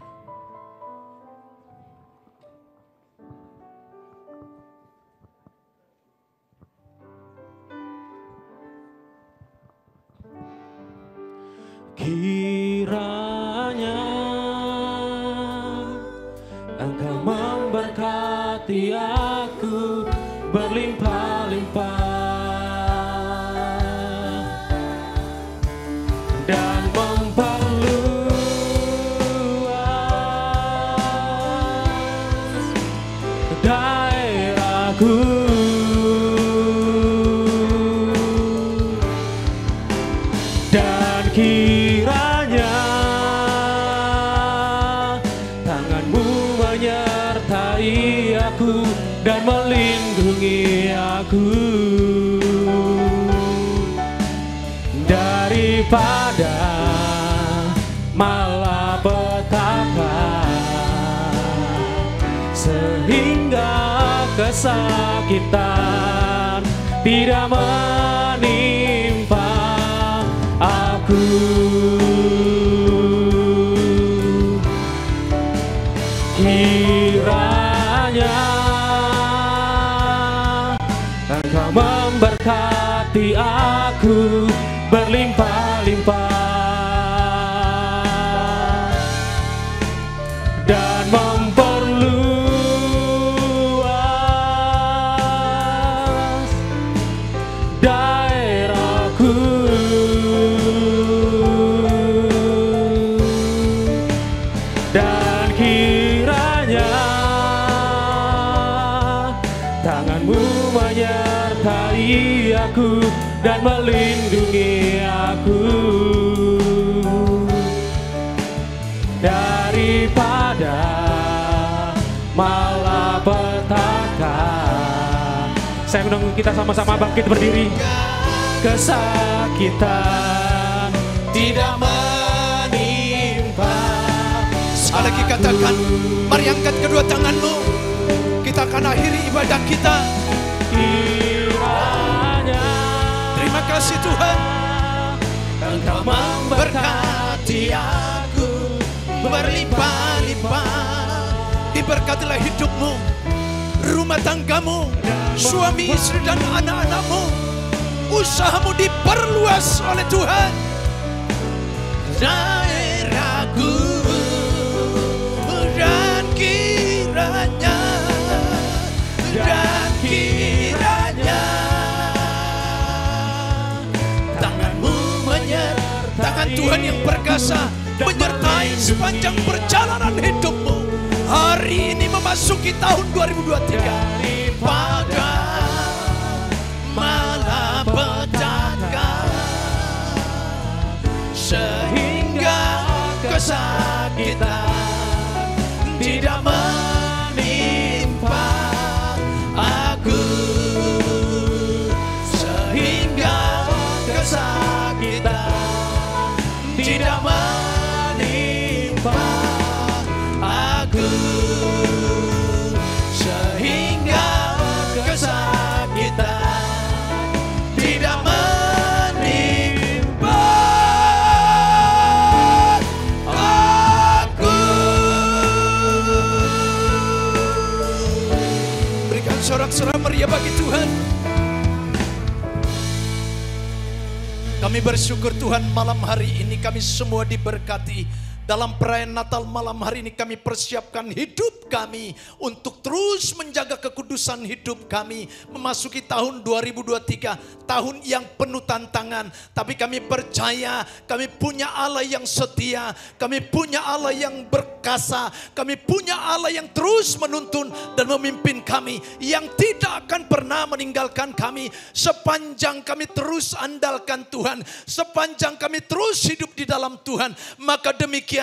A: Kiranya Engkau memberkati aku berlimpah-limpah dan memperluas daerahku, dan kiranya tangan-Mu menyertai aku dan melindungi aku daripada malapetaka, sehingga kesakitan tidak menimpa aku. Kiranya Engkau memberkati aku berlimpah-limpah dan memperluas daerahku, dan kiranya tangan-Mu menyertai aku dan melindungi aku daripada malapetaka. Saya menunggu kita sama-sama bangkit berdiri. Kesakitan tidak menimpa.
D: Sekali lagi katakan, mari angkat kedua tanganmu. Kita akan akhiri ibadah kita.
A: kiranya
D: Terima kasih Tuhan, Engkau memberkati aku berlimpah-limpah. Diberkatilah hidupmu, rumah tanggamu, suami istri dan anak-anakmu. Usahamu diperluas oleh Tuhan. Daerahku dan kiranya tanganmu tangan Tuhan yang perkasa menyertai sepanjang perjalanan hidupmu. Hari ini memasuki tahun 2023 pada malapetaka, sehingga kesakitan tidak menimpa aku, sehingga kesakitan tidak menimpa aku, sehingga kesakitan tidak menimpa aku. Berikan sorak-sorai meriah bagi Tuhan. Kami bersyukur Tuhan, malam hari ini kami semua diberkati. Dalam perayaan Natal malam hari ini kami persiapkan hidup kami untuk terus menjaga kekudusan hidup kami. Memasuki tahun 2023, tahun yang penuh tantangan. Tapi kami percaya kami punya Allah yang setia. Kami punya Allah yang berkasa. Kami punya Allah yang terus menuntun dan memimpin kami. Yang tidak akan pernah meninggalkan kami. Sepanjang kami terus andalkan Tuhan. Sepanjang kami terus hidup di dalam Tuhan. Maka demikianlah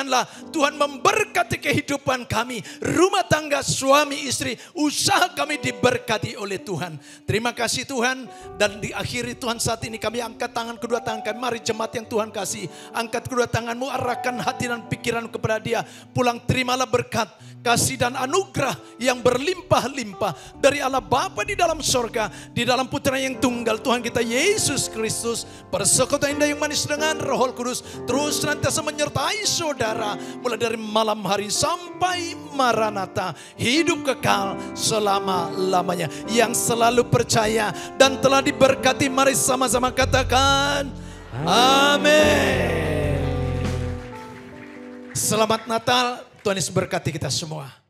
D: Tuhan memberkati kehidupan kami, rumah tangga, suami, istri, usaha kami diberkati oleh Tuhan. Terima kasih Tuhan. Dan di akhiri Tuhan saat ini kami angkat tangan, kedua tangan kami. Mari jemaat yang Tuhan kasih, angkat kedua tanganmu, arahkan hati dan pikiran kepada Dia. Pulang terimalah berkat, kasih dan anugerah yang berlimpah-limpah dari Allah Bapa di dalam sorga, di dalam Putra yang tunggal Tuhan kita Yesus Kristus. Persekutuan indah yang manis dengan Roh Kudus terus senantiasa menyertai saudara, mulai dari malam hari sampai Maranatha, hidup kekal selama-lamanya. Yang selalu percaya dan telah diberkati, mari sama-sama katakan amin. Selamat Natal, Tuhan Yesus berkati kita semua.